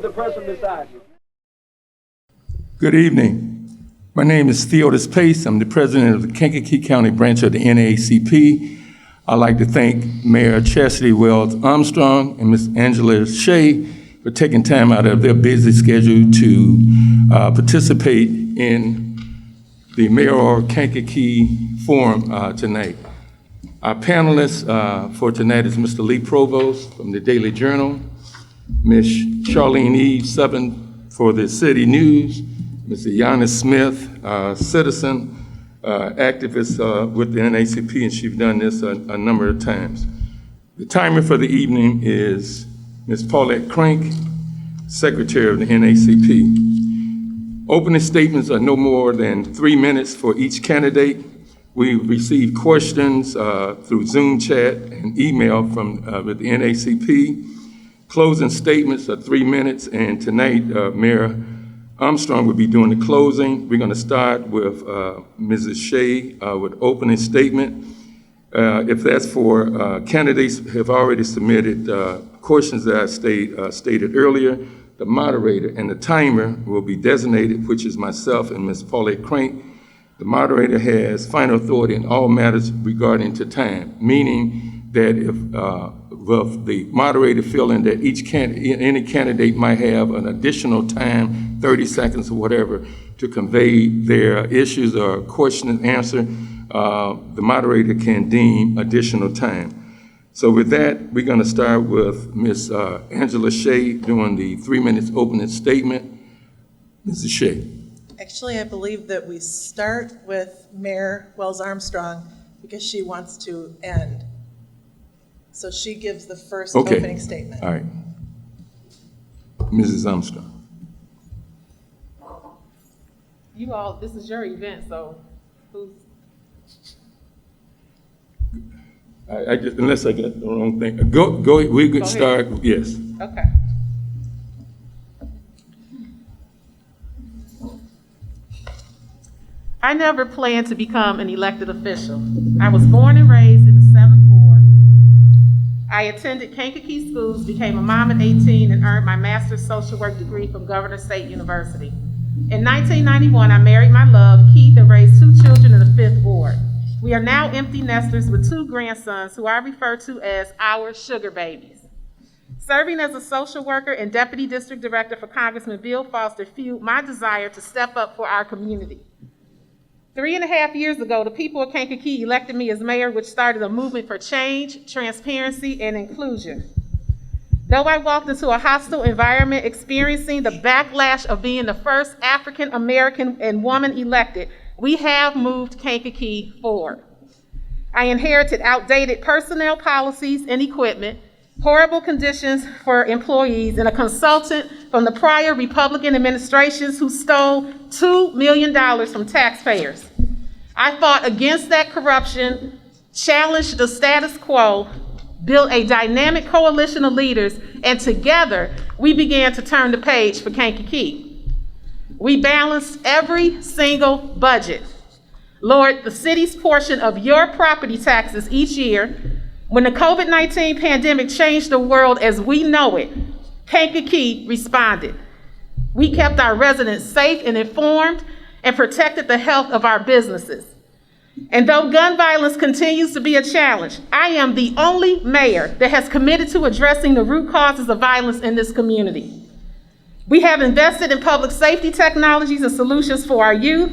the person beside you. Good evening. My name is Theodis Pace. I'm the president of the Kankakee County branch of the NAACP. I'd like to thank Mayor Chastity Wells-Armstrong and Ms. Angela Shea for taking time out of their busy schedule to participate in the Mayoral Kankakee Forum tonight. Our panelists for tonight is Mr. Lee Provost from the Daily Journal, Ms. Charlene Eve Subbin for the City News, Mr. Yana Smith, citizen activist with the NAACP, and she's done this a number of times. The timer for the evening is Ms. Paulette Crank, Secretary of the NAACP. Opening statements are no more than 3 minutes for each candidate. We received questions through Zoom chat and email from with the NAACP. Closing statements are 3 minutes, and tonight Mayor Armstrong will be doing the closing. We're going to start with Mrs. Shea with opening statement. If that's for candidates who have already submitted questions that I stated earlier, the moderator and the timer will be designated, which is myself and Ms. Paulette Crank. The moderator has final authority in all matters regarding to time, meaning that if with the moderator feeling that any candidate might have an additional time, 30 seconds or whatever, to convey their issues or question and answer, the moderator can deem additional time. So with that, we're going to start with Ms. Angela Shea doing the 3 minutes opening statement. Mrs. Shea. Actually, I believe that we start with Mayor Wells-Armstrong because she wants to end. So she gives the first opening statement. All right. Mrs. Armstrong. You all, this is your event, so who's? I just, unless I get the wrong thing. Go, we could start, yes. Okay. I never planned to become an elected official. I was born and raised in the 7th Ward. I attended Kankakee schools, became a mom at 18, and earned my master's social work degree from Governor State University. In 1991, I married my love, Keith, and raised 2 children in the 5th Ward. We are now empty nesters with 2 grandsons who I refer to as our sugar babies. Serving as a social worker and deputy district director for Congressman Bill Foster fueled my desire to step up for our community. 3.5 years ago, the people of Kankakee elected me as mayor, which started a movement for change, transparency, and inclusion. Though I walked into a hostile environment experiencing the backlash of being the first African American and woman elected, we have moved Kankakee forward. I inherited outdated personnel policies and equipment, horrible conditions for employees, and a consultant from the prior Republican administrations who stole $2 million from taxpayers. I fought against that corruption, challenged the status quo, built a dynamic coalition of leaders, and together we began to turn the page for Kankakee. We balanced every single budget, lowered the city's portion of your property taxes each year. When the COVID-19 pandemic changed the world as we know it, Kankakee responded. We kept our residents safe and informed and protected the health of our businesses. And though gun violence continues to be a challenge, I am the only mayor that has committed to addressing the root causes of violence in this community. We have invested in public safety technologies and solutions for our youth.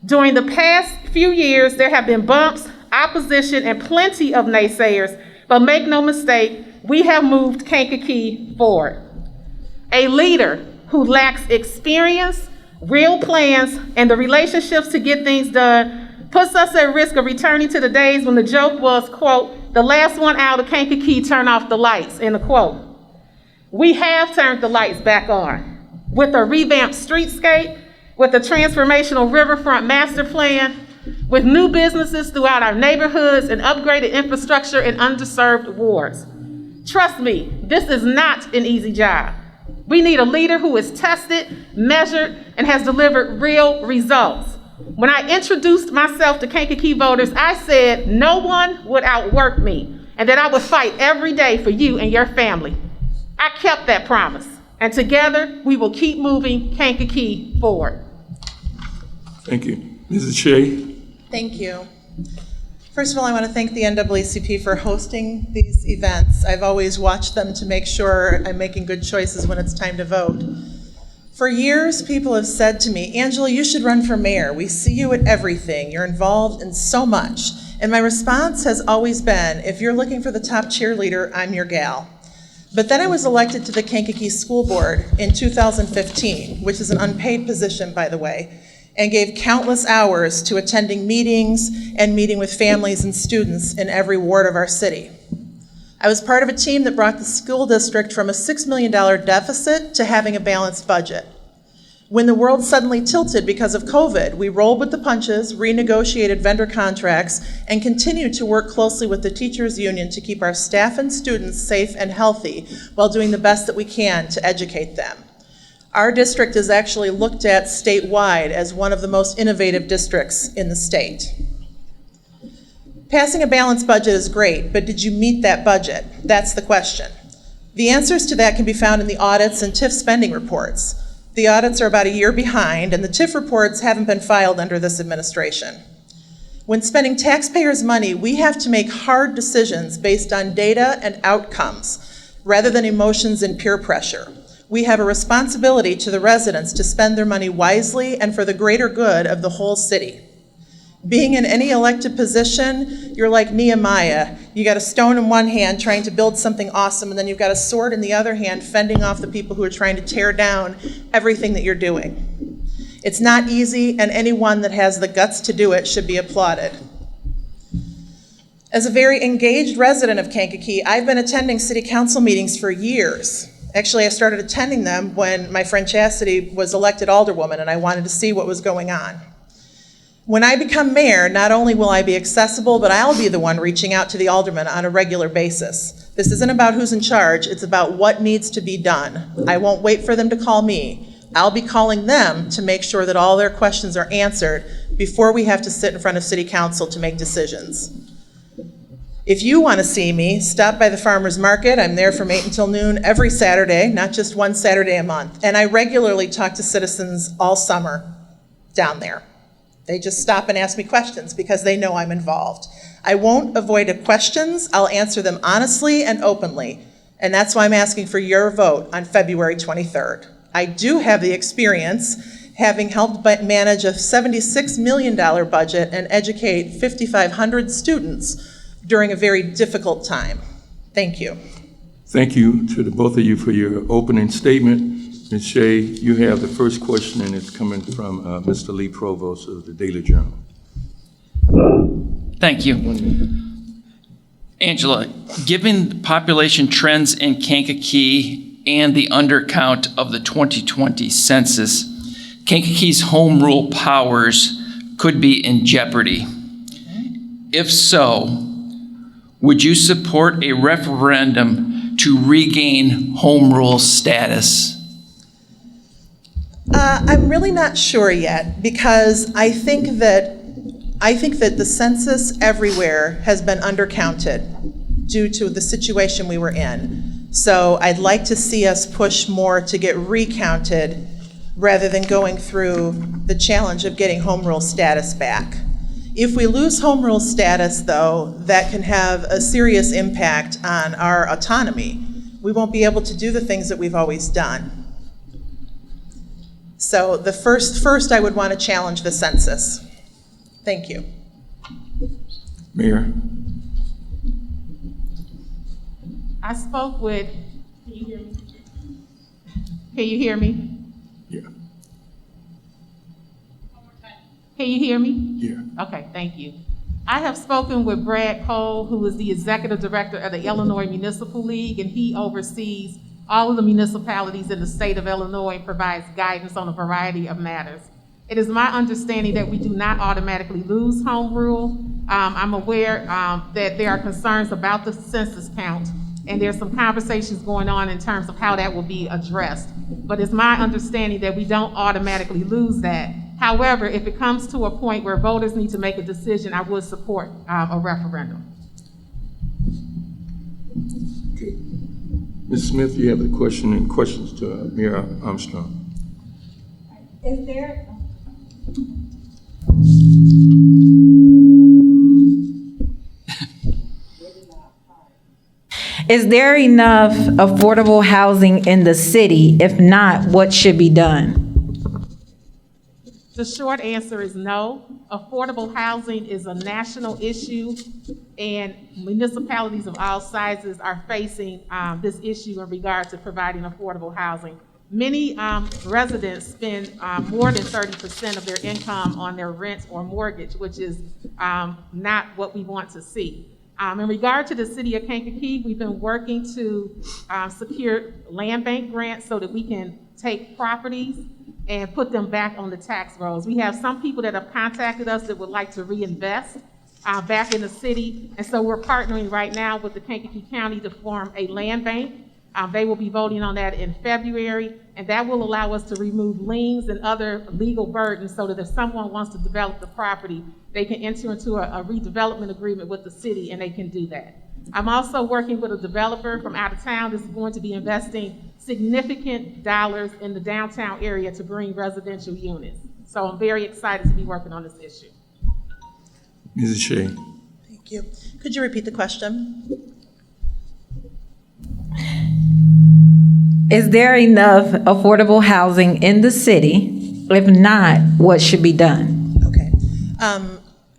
During the past few years, there have been bumps, opposition, and plenty of naysayers, but make no mistake, we have moved Kankakee forward. A leader who lacks experience, real plans, and the relationships to get things done puts us at risk of returning to the days when the joke was, quote, the last one out of Kankakee turn off the lights, end of quote. We have turned the lights back on with a revamped streetscape, with a transformational riverfront master plan, with new businesses throughout our neighborhoods and upgraded infrastructure in underserved wards. Trust me, this is not an easy job. We need a leader who is tested, measured, and has delivered real results. When I introduced myself to Kankakee voters, I said no one would outwork me and that I would fight every day for you and your family. I kept that promise, And together, we will keep moving Kankakee forward. Thank you. Mrs. Shea? Thank you. First of all, I want to thank the NAACP for hosting these events. I've always watched them to make sure I'm making good choices when it's time to vote. For years, people have said to me, Angela, you should run for mayor. We see you at everything. You're involved in so much. And my response has always been, if you're looking for the top cheerleader, I'm your gal. But then I was elected to the Kankakee School Board in 2015, which is an unpaid position, by the way, and gave countless hours to attending meetings and meeting with families and students in every ward of our city. I was part of a team that brought the school district from a $6 million deficit to having a balanced budget. When the world suddenly tilted because of COVID, we rolled with the punches, renegotiated vendor contracts, and continued to work closely with the teachers union to keep our staff and students safe and healthy while doing the best that we can to educate them. Our district is actually looked at statewide as one of the most innovative districts in the state. Passing a balanced budget is great, but did you meet that budget? That's the question. The answers to that can be found in the audits and TIF spending reports. The audits are about a year behind, and the TIF reports haven't been filed under this administration. When spending taxpayers' money, we have to make hard decisions based on data and outcomes, rather than emotions and peer pressure. We have a responsibility to the residents to spend their money wisely and for the greater good of the whole city. Being in any elected position, you're like Nehemiah. You got a stone in one hand trying to build something awesome, and then you've got a sword in the other hand fending off the people who are trying to tear down everything that you're doing. It's not easy, and anyone that has the guts to do it should be applauded. As a very engaged resident of Kankakee, I've been attending city council meetings for years. Actually, I started attending them when my friend Chastity was elected alderwoman, and I wanted to see what was going on. When I become mayor, not only will I be accessible, but I'll be the one reaching out to the aldermen on a regular basis. This isn't about who's in charge, it's about what needs to be done. I won't wait for them to call me. I'll be calling them to make sure that all their questions are answered before we have to sit in front of city council to make decisions. If you want to see me, stop by the farmer's market. I'm there from 8 until noon every Saturday, not just one Saturday a month. And I regularly talk to citizens all summer down there. They just stop and ask me questions because they know I'm involved. I won't avoid questions. I'll answer them honestly and openly. And that's why I'm asking for your vote on February 23rd. I do have the experience, having helped manage a $76 million budget and educate 5,500 students during a very difficult time. Thank you. Thank you to the both of you for your opening statement. Ms. Shea, you have the first question, and it's coming from Mr. Lee Provost of the Daily Journal. Thank you. Angela, given population trends in Kankakee and the undercount of the 2020 census, Kankakee's home rule powers could be in jeopardy. If so, would you support a referendum to regain home rule status? I'm really not sure yet, because I think that the census everywhere has been undercounted due to the situation we were in. So I'd like to see us push more to get recounted rather than going through the challenge of getting home rule status back. If we lose home rule status, though, that can have a serious impact on our autonomy. We won't be able to do the things that we've always done. So the first I would want to challenge the census. Thank you. Mayor? I spoke with, can you hear me? Can you hear me? Yeah. Can you hear me? Yeah. Okay, thank you. I have spoken with Brad Cole, who is the executive director of the Illinois Municipal League, and he oversees all of the municipalities in the state of Illinois and provides guidance on a variety of matters. It is my understanding that we do not automatically lose home rule. I'm aware that there are concerns about the census count, and there's some conversations going on in terms of how that will be addressed. But it's my understanding that we don't automatically lose that. However, if it comes to a point where voters need to make a decision, I would support a referendum. Okay. Ms. Smith, you have a question and questions to Mayor Armstrong. Is there, is there enough affordable housing in the city? If not, what should be done? The short answer is no. Affordable housing is a national issue, and municipalities of all sizes are facing this issue in regard to providing affordable housing. Many residents spend more than 30% of their income on their rent or mortgage, which is not what we want to see. In regard to the city of Kankakee, we've been working to secure land bank grants so that we can take properties and put them back on the tax rolls. We have some people that have contacted us that would like to reinvest back in the city, and so we're partnering right now with the Kankakee County to form a land bank. They will be voting on that in February, and that will allow us to remove liens and other legal burdens so that if someone wants to develop the property, they can enter into a redevelopment agreement with the city, and they can do that. I'm also working with a developer from out of town that's going to be investing significant dollars in the downtown area to bring residential units. So I'm very excited to be working on this issue. Mrs. Shea. Thank you. Could you repeat the question? Is there enough affordable housing in the city? If not, what should be done? Okay.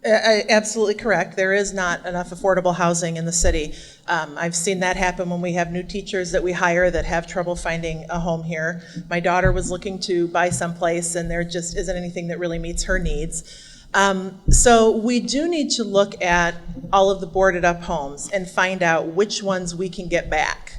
Absolutely correct. There is not enough affordable housing in the city. I've seen that happen when we have new teachers that we hire that have trouble finding a home here. My daughter was looking to buy someplace, and there just isn't anything that really meets her needs. So we do need to look at all of the boarded up homes and find out which ones we can get back.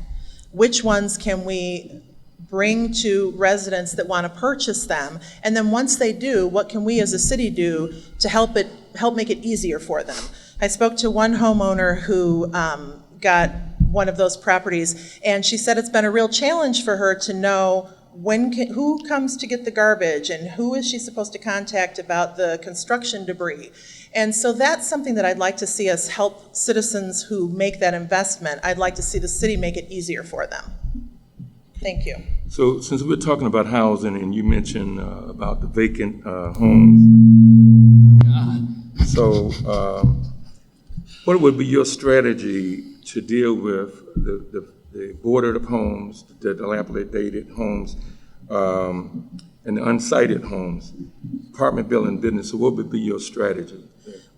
Which ones can we bring to residents that want to purchase them? And then once they do, what can we as a city do to help make it easier for them? I spoke to one homeowner who got one of those properties, and she said it's been a real challenge for her to know who comes to get the garbage and who is she supposed to contact about the construction debris. And so that's something that I'd like to see us help citizens who make that investment. I'd like to see the city make it easier for them. Thank you. So since we're talking about housing and you mentioned about the vacant homes, so what would be your strategy to deal with the boarded up homes, the dilapidated homes, and the unsited homes, apartment building business? So what would be your strategy?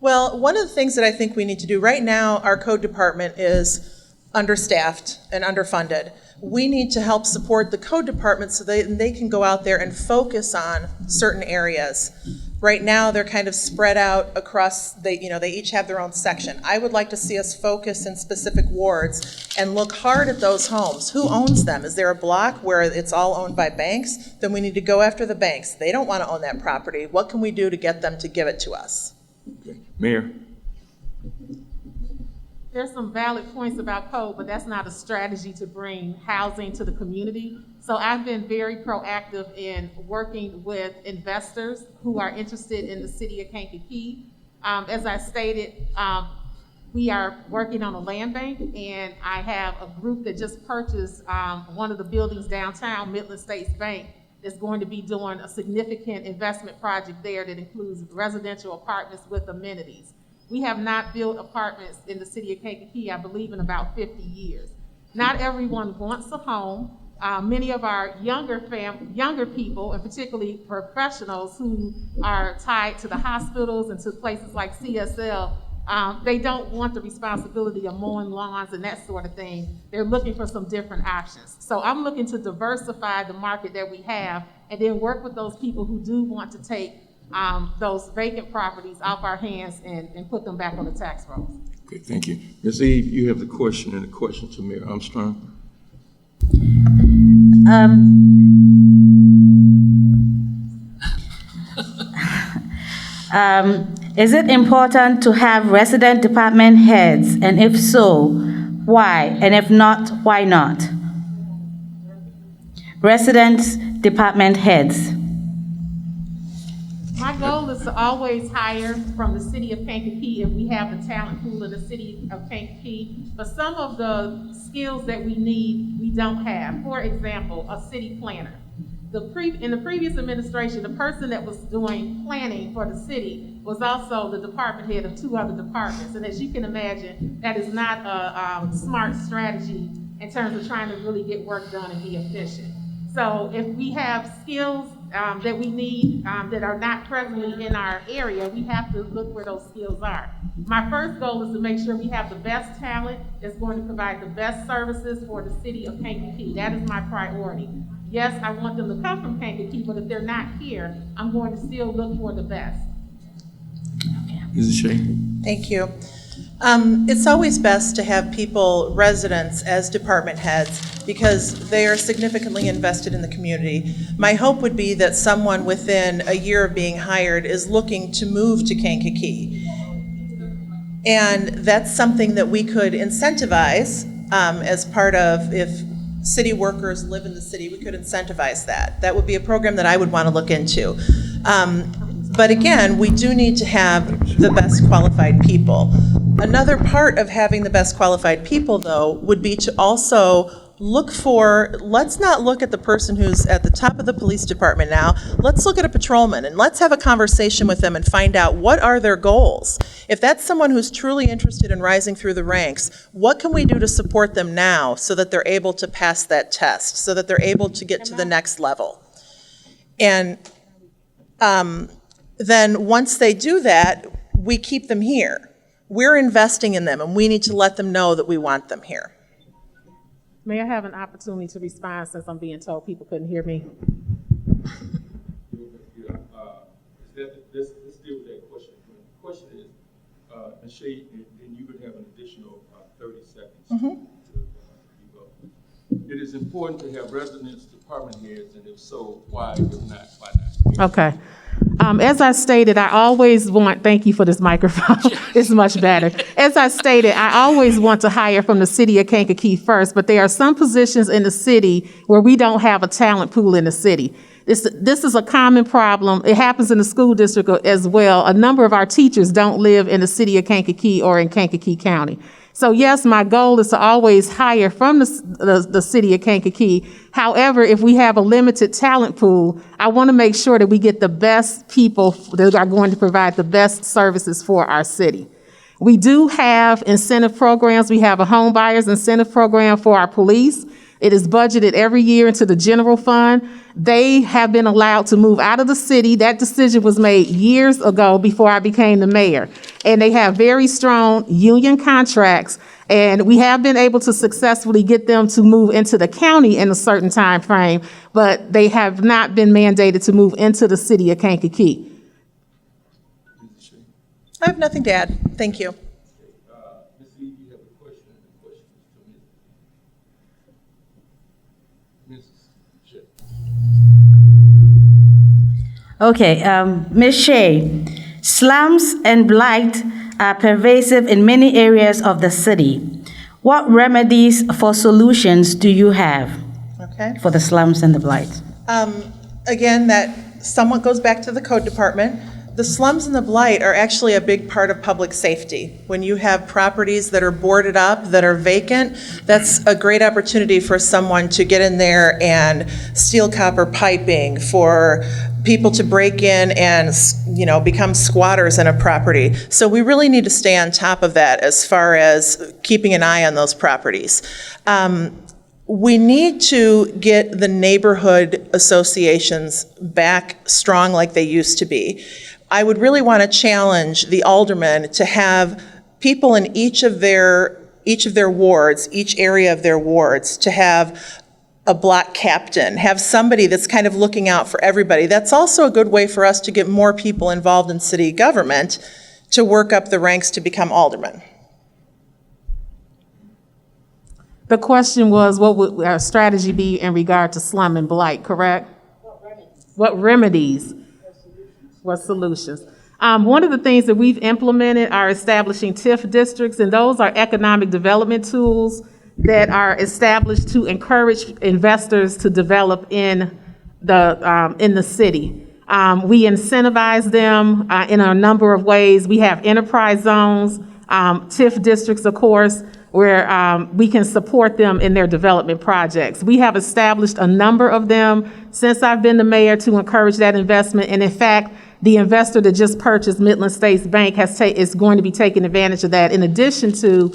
Well, one of the things that I think we need to do right now, our code department is understaffed and underfunded. We need to help support the code department so they can go out there and focus on certain areas. Right now, they're kind of spread out across, they each have their own section. I would like to see us focus in specific wards and look hard at those homes. Who owns them? Is there a block where it's all owned by banks? Then we need to go after the banks. They don't want to own that property. What can we do to get them to give it to us? Okay. Mayor? There's some valid points about code, but that's not a strategy to bring housing to the community. So I've been very proactive in working with investors who are interested in the city of Kankakee. As I stated, we are working on a land bank, and I have a group that just purchased one of the buildings downtown, Midland States Bank, that's going to be doing a significant investment project there that includes residential apartments with amenities. We have not built apartments in the city of Kankakee, I believe, in about 50 years. Not everyone wants a home. Many of our younger people, and particularly professionals who are tied to the hospitals and to places like CSL, they don't want the responsibility of mowing lawns and that sort of thing. They're looking for some different options. So I'm looking to diversify the market that we have and then work with those people who do want to take those vacant properties off our hands and put them back on the tax rolls. Okay, thank you. Ms. Eve, you have the question and the question to Mayor Armstrong. Is it important to have resident department heads? And if so, why? And if not, why not? Resident department heads. My goal is to always hire from the city of Kankakee if we have the talent pool in the city of Kankakee. But some of the skills that we need, we don't have. For example, a city planner. In the previous administration, the person that was doing planning for the city was also the department head of 2 other departments. And as you can imagine, that is not a smart strategy in terms of trying to really get work done and be efficient. So if we have skills that we need that are not presently in our area, we have to look where those skills are. My first goal is to make sure we have the best talent that's going to provide the best services for the city of Kankakee. That is my priority. Yes, I want them to come from Kankakee, but if they're not here, I'm going to still look for the best. Mrs. Shea. Thank you. It's always best to have people, residents, as department heads because they are significantly invested in the community. My hope would be that someone within a year of being hired is looking to move to Kankakee. And that's something that we could incentivize as part of, if city workers live in the city, we could incentivize that. That would be a program that I would want to look into. But again, we do need to have the best qualified people. Another part of having the best qualified people, though, would be to also look for, let's not look at the person who's at the top of the police department now. Let's look at a patrolman and let's have a conversation with them and find out what are their goals. If that's someone who's truly interested in rising through the ranks, what can we do to support them now so that they're able to pass that test, so that they're able to get to the next level? And then once they do that, we keep them here. We're investing in them, and we need to let them know that we want them here. May I have an opportunity to respond since I'm being told people couldn't hear me? Let's deal with that question. The question is, Ms. Shea, and you would have an additional 30 seconds to go. It is important to have residents, department heads, and if so, why? If not, why not? Okay. As I stated, I always want, thank you for this microphone, it's much better. As I stated, I always want to hire from the city of Kankakee first, but there are some positions in the city where we don't have a talent pool in the city. This is a common problem. It happens in the school district as well. A number of our teachers don't live in the city of Kankakee or in Kankakee County. So yes, my goal is to always hire from the city of Kankakee. However, if we have a limited talent pool, I want to make sure that we get the best people that are going to provide the best services for our city. We do have incentive programs. We have a home buyers incentive program for our police. It is budgeted every year into the general fund. They have been allowed to move out of the city. That decision was made years ago before I became the mayor. And they have very strong union contracts. And we have been able to successfully get them to move into the county in a certain time frame, but they have not been mandated to move into the city of Kankakee. I have nothing to add. Thank you. Ms. Lee, you have a question, and the question is to Mrs. Shea. Okay, Ms. Shea, slums and blight are pervasive in many areas of the city. What remedies for solutions do you have for the slums and the blight? Again, that somewhat goes back to the code department. The slums and the blight are actually a big part of public safety. When you have properties that are boarded up, that are vacant, that's a great opportunity for someone to get in there and steal copper piping, for people to break in and, become squatters in a property. So we really need to stay on top of that as far as keeping an eye on those properties. We need to get the neighborhood associations back strong like they used to be. I would really want to challenge the aldermen to have people in each of their wards, each area of their wards, to have a block captain, have somebody that's kind of looking out for everybody. That's also a good way for us to get more people involved in city government to work up the ranks to become aldermen. The question was, what would our strategy be in regard to slum and blight, correct? What remedies? What solutions? One of the things that we've implemented are establishing TIF districts, and those are economic development tools that are established to encourage investors to develop in the city. We incentivize them in a number of ways. We have enterprise zones, TIF districts, of course, where we can support them in their development projects. We have established a number of them since I've been the mayor to encourage that investment. And in fact, the investor that just purchased Midland States Bank is going to be taking advantage of that, in addition to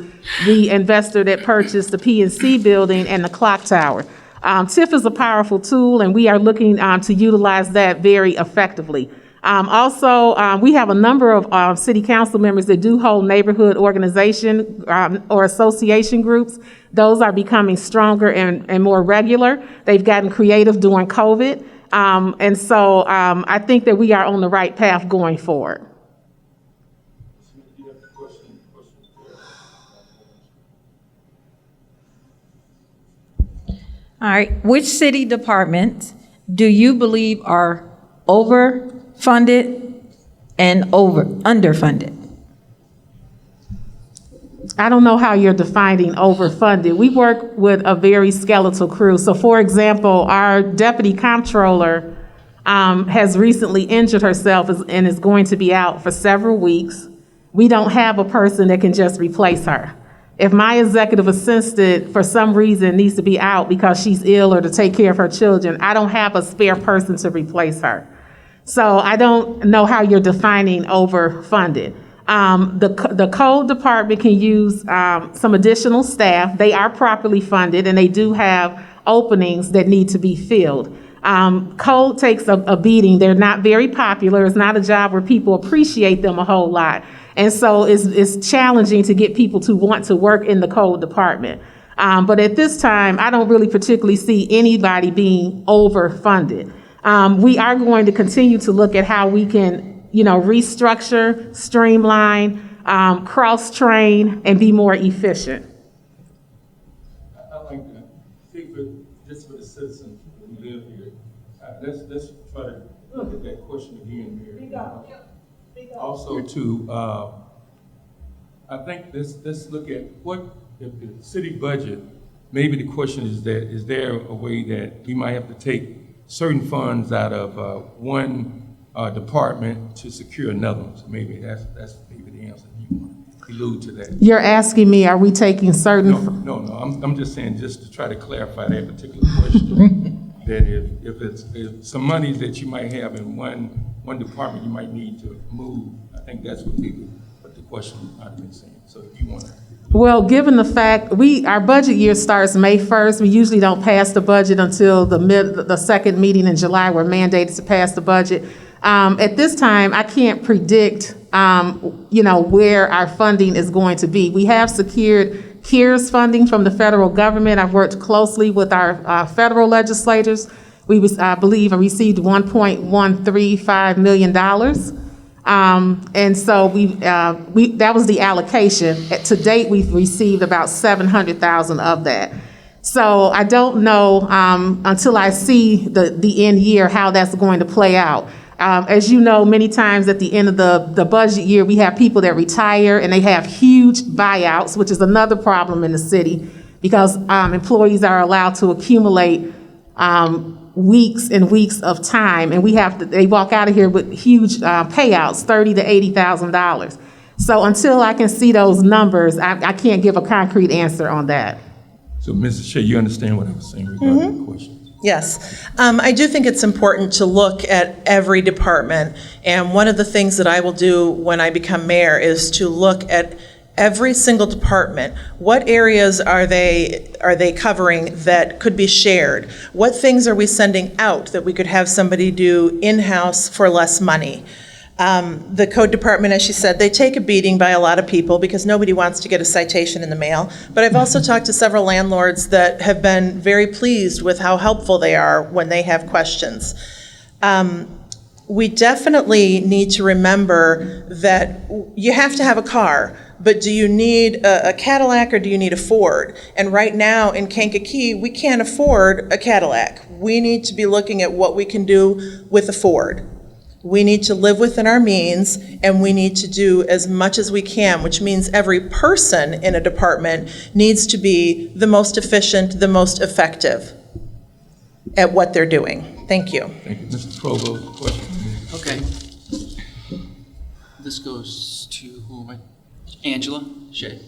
the investor that purchased the PNC building and the clock tower. TIF is a powerful tool, and we are looking to utilize that very effectively. Also, we have a number of city council members that do hold neighborhood organization or association groups. Those are becoming stronger and more regular. They've gotten creative during COVID. And so I think that we are on the right path going forward. All right, which city departments do you believe are overfunded and underfunded? I don't know how you're defining overfunded. We work with a very skeletal crew. So for example, our deputy comptroller has recently injured herself and is going to be out for several weeks. We don't have a person that can just replace her. If my executive assistant, for some reason, needs to be out because she's ill or to take care of her children, I don't have a spare person to replace her. So I don't know how you're defining overfunded. The code department can use some additional staff. They are properly funded, and they do have openings that need to be filled. Code takes a beating. They're not very popular. It's not a job where people appreciate them a whole lot. And so it's challenging to get people to want to work in the code department. But at this time, I don't really particularly see anybody being overfunded. We are going to continue to look at how we can, restructure, streamline, cross-train, and be more efficient. I like that. See, just for the citizens who live here, let's try to look at that question again here. Also, too, I think let's look at what if the city budget. Maybe the question is that is there a way that we might have to take certain funds out of one department to secure another one? So maybe that's maybe the answer. You want to allude to that. You're asking me, are we taking certain? No. I'm just saying, just to try to clarify that particular question. That if some monies that you might have in one department you might need to move, I think that's what the question I've been saying. So if you want to. Well, given the fact our budget year starts May 1st, we usually don't pass the budget until the second meeting in July. We're mandated to pass the budget. At this time, I can't predict, where our funding is going to be. We have secured CARES funding from the federal government. I've worked closely with our federal legislators. I believe, received $1.135 million. And so that was the allocation. To date, we've received about $700,000 of that. So I don't know until I see the end year how that's going to play out. As you know, many times at the end of the budget year, we have people that retire and they have huge buyouts, which is another problem in the city because employees are allowed to accumulate weeks and weeks of time, and they walk out of here with huge payouts, $30,000 to $80,000. So until I can see those numbers, I can't give a concrete answer on that. So, Mrs. Shea, you understand what I was saying regarding the question? Yes. I do think it's important to look at every department, and one of the things that I will do when I become mayor is to look at every single department. What areas are they covering that could be shared? What things are we sending out that we could have somebody do in-house for less money? The code department, as she said, they take a beating by a lot of people because nobody wants to get a citation in the mail. But I've also talked to several landlords that have been very pleased with how helpful they are when they have questions. We definitely need to remember that you have to have a car, but do you need a Cadillac or do you need a Ford? And right now in Kankakee, we can't afford a Cadillac. We need to be looking at what we can do with a Ford. We need to live within our means, and we need to do as much as we can, which means every person in a department needs to be the most efficient, the most effective at what they're doing. Thank you. Thank you. Mr. Provost, question. this goes to who am I? Angela Shea.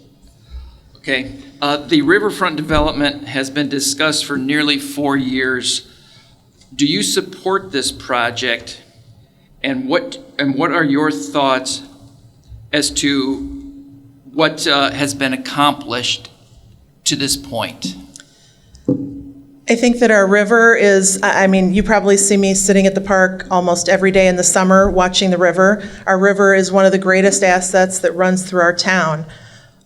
Okay. The riverfront development has been discussed for nearly 4 years. Do you support this project? And what are your thoughts as to what has been accomplished to this point? I think that our river is, I mean, you probably see me sitting at the park almost every day in the summer watching the river. Our river is one of the greatest assets that runs through our town.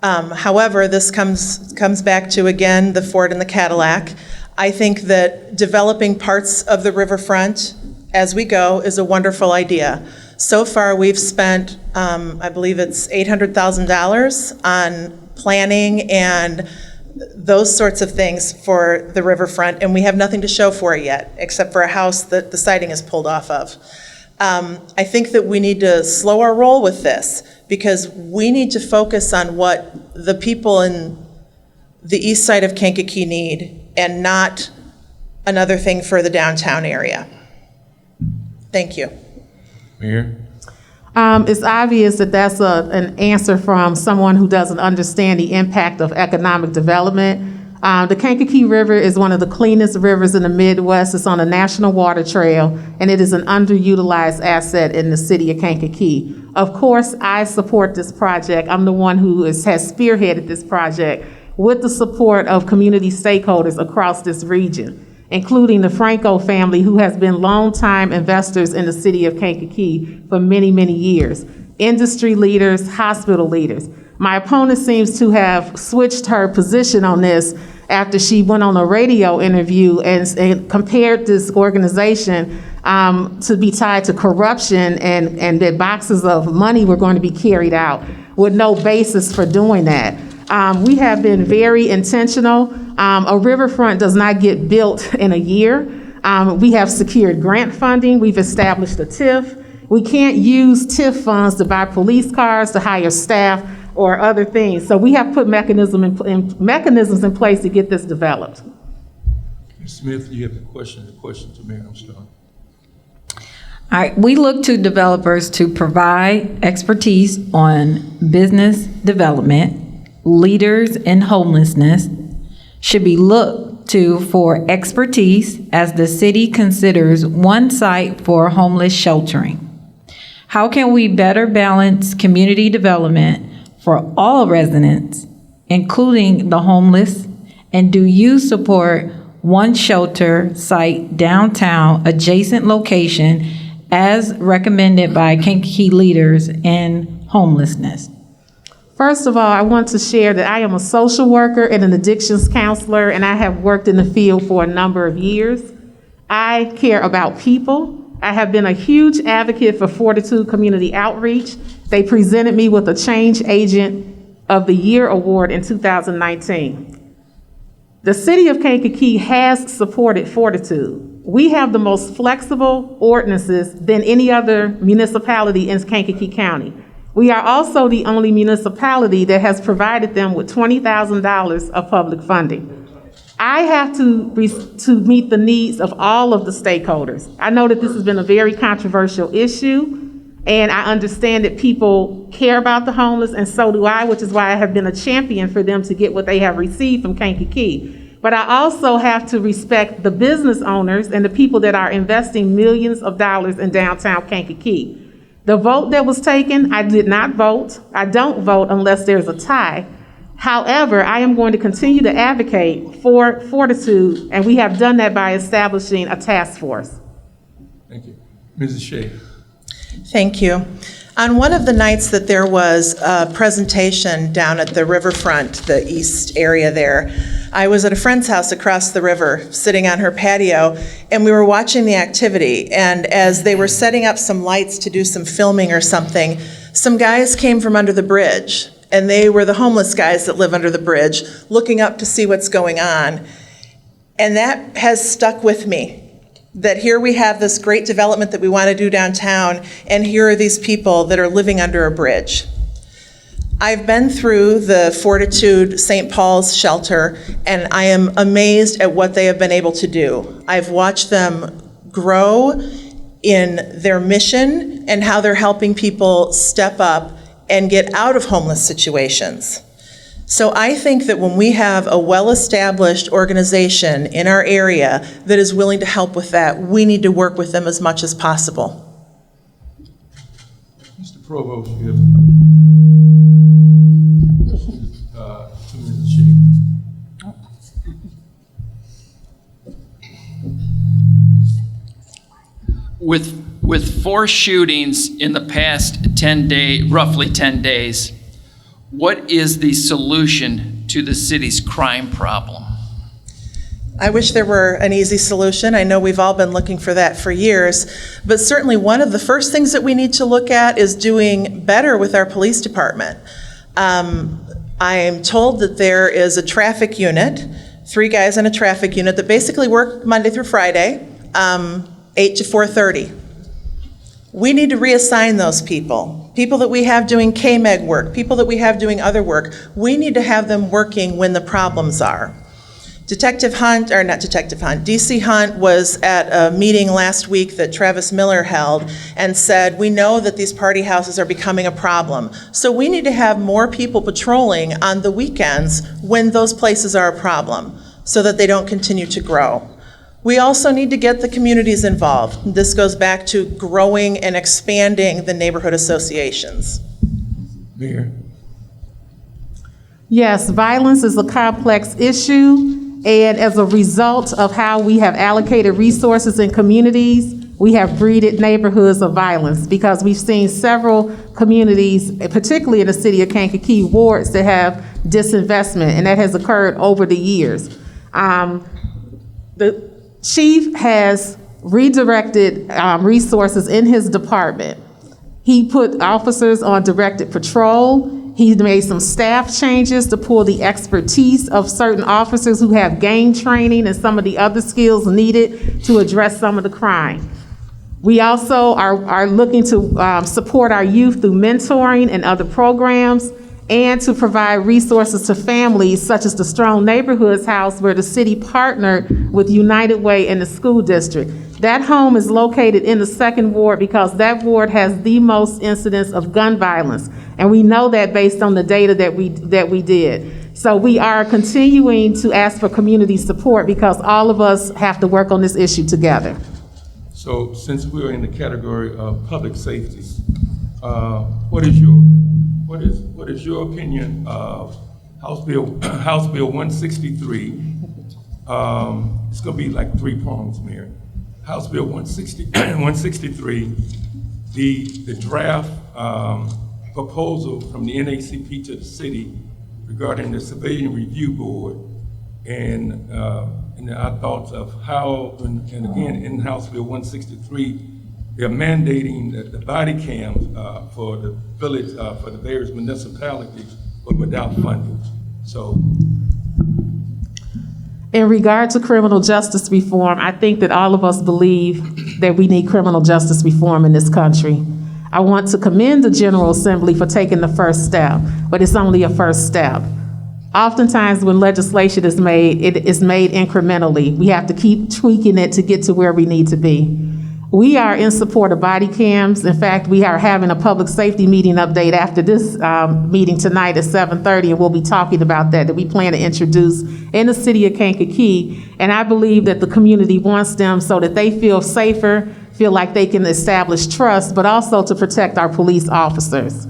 However, this comes back to, again, the Ford and the Cadillac. I think that developing parts of the riverfront as we go is a wonderful idea. So far, we've spent, I believe it's $800,000 on planning and those sorts of things for the riverfront, and we have nothing to show for it yet, except for a house that the siding is pulled off of. I think that we need to slow our roll with this, because we need to focus on what the people in the east side of Kankakee need, and not another thing for the downtown area. Thank you. Mayor? It's obvious that that's an answer from someone who doesn't understand the impact of economic development. The Kankakee River is one of the cleanest rivers in the Midwest. It's on a national water trail, and it is an underutilized asset in the city of Kankakee. Of course, I support this project. I'm the one who has spearheaded this project with the support of community stakeholders across this region, including the Franco family, who has been longtime investors in the city of Kankakee for many, many years, industry leaders, hospital leaders. My opponent seems to have switched her position on this after she went on a radio interview and compared this organization to be tied to corruption, and that boxes of money were going to be carried out with no basis for doing that. We have been very intentional. A riverfront does not get built in a year. We have secured grant funding. We've established a TIF. We can't use TIF funds to buy police cars, to hire staff, or other things. So we have put mechanisms in place to get this developed. Ms. Smith, you have a question to Mayor Armstrong. All right, we look to developers to provide expertise on business development. Leaders in homelessness should be looked to for expertise as the city considers one site for homeless sheltering. How can we better balance community development for all residents, including the homeless? And do you support one shelter site downtown adjacent location as recommended by Kankakee leaders in homelessness? First of all, I want to share that I am a social worker and an addictions counselor, and I have worked in the field for a number of years. I care about people. I have been a huge advocate for Fortitude Community Outreach. They presented me with a Change Agent of the Year award in 2019. The city of Kankakee has supported Fortitude. We have the most flexible ordinances than any other municipality in Kankakee County. We are also the only municipality that has provided them with $20,000 of public funding. I have to meet the needs of all of the stakeholders. I know that this has been a very controversial issue, and I understand that people care about the homeless, and so do I, which is why I have been a champion for them to get what they have received from Kankakee. But I also have to respect the business owners and the people that are investing millions of dollars in downtown Kankakee. The vote that was taken, I did not vote. I don't vote unless there's a tie. However, I am going to continue to advocate for Fortitude, and we have done that by establishing a task force. Thank you. Mrs. Shea. Thank you. On one of the nights that there was a presentation down at the riverfront, the east area there, I was at a friend's house across the river, sitting on her patio, and we were watching the activity. And as they were setting up some lights to do some filming or something, some guys came from under the bridge, and they were the homeless guys that live under the bridge, looking up to see what's going on. And that has stuck with me. That here we have this great development that we want to do downtown, and here are these people that are living under a bridge. I've been through the Fortitude St. Paul's shelter, and I am amazed at what they have been able to do. I've watched them grow in their mission and how they're helping people step up and get out of homeless situations. So I think that when we have a well-established organization in our area that is willing to help with that, we need to work with them as much as possible. Mr. Provost, you have a question. 2 minutes, Shea. With 4 shootings in the past roughly 10 days, what is the solution to the city's crime problem? I wish there were an easy solution. I know we've all been looking for that for years, but certainly one of the first things that we need to look at is doing better with our police department. I am told that there is a traffic unit, 3 guys in a traffic unit that basically work Monday through Friday, 8 to 4:30. We need to reassign those people that we have doing KMEG work, people that we have doing other work. We need to have them working when the problems are. DC Hunt was at a meeting last week that Travis Miller held and said, we know that these party houses are becoming a problem. So we need to have more people patrolling on the weekends when those places are a problem so that they don't continue to grow. We also need to get the communities involved. This goes back to growing and expanding the neighborhood associations. Mayor. Yes, violence is a complex issue, and as a result of how we have allocated resources in communities, we have breeded neighborhoods of violence because we've seen several communities, particularly in the city of Kankakee, wards that have disinvestment, and that has occurred over the years. The chief has redirected resources in his department. He put officers on directed patrol. He made some staff changes to pull the expertise of certain officers who have gang training and some of the other skills needed to address some of the crime. We also are looking to support our youth through mentoring and other programs, and to provide resources to families such as the Strong Neighborhoods House, where the city partnered with United Way and the school district. That home is located in the 2nd Ward because that ward has the most incidents of gun violence. And we know that based on the data that we did. So we are continuing to ask for community support because all of us have to work on this issue together. So since we're in the category of public safety, what is your opinion of House Bill 163? It's going to be like 3 prongs, Mayor. House Bill 163, the draft proposal from the NACP to the city regarding the Civilian Review Board, and our thoughts of how, and again, in House Bill 163, they're mandating the body cams for the village, for the various municipalities, but without funding. So, in regard to criminal justice reform, I think that all of us believe that we need criminal justice reform in this country. I want to commend the General Assembly for taking the first step, but it's only a first step. Oftentimes when legislation is made, it is made incrementally. We have to keep tweaking it to get to where we need to be. We are in support of body cams. In fact, we are having a public safety meeting update after this meeting tonight at 7:30, and we'll be talking about that we plan to introduce in the city of Kankakee. And I believe that the community wants them so that they feel safer, feel like they can establish trust, but also to protect our police officers.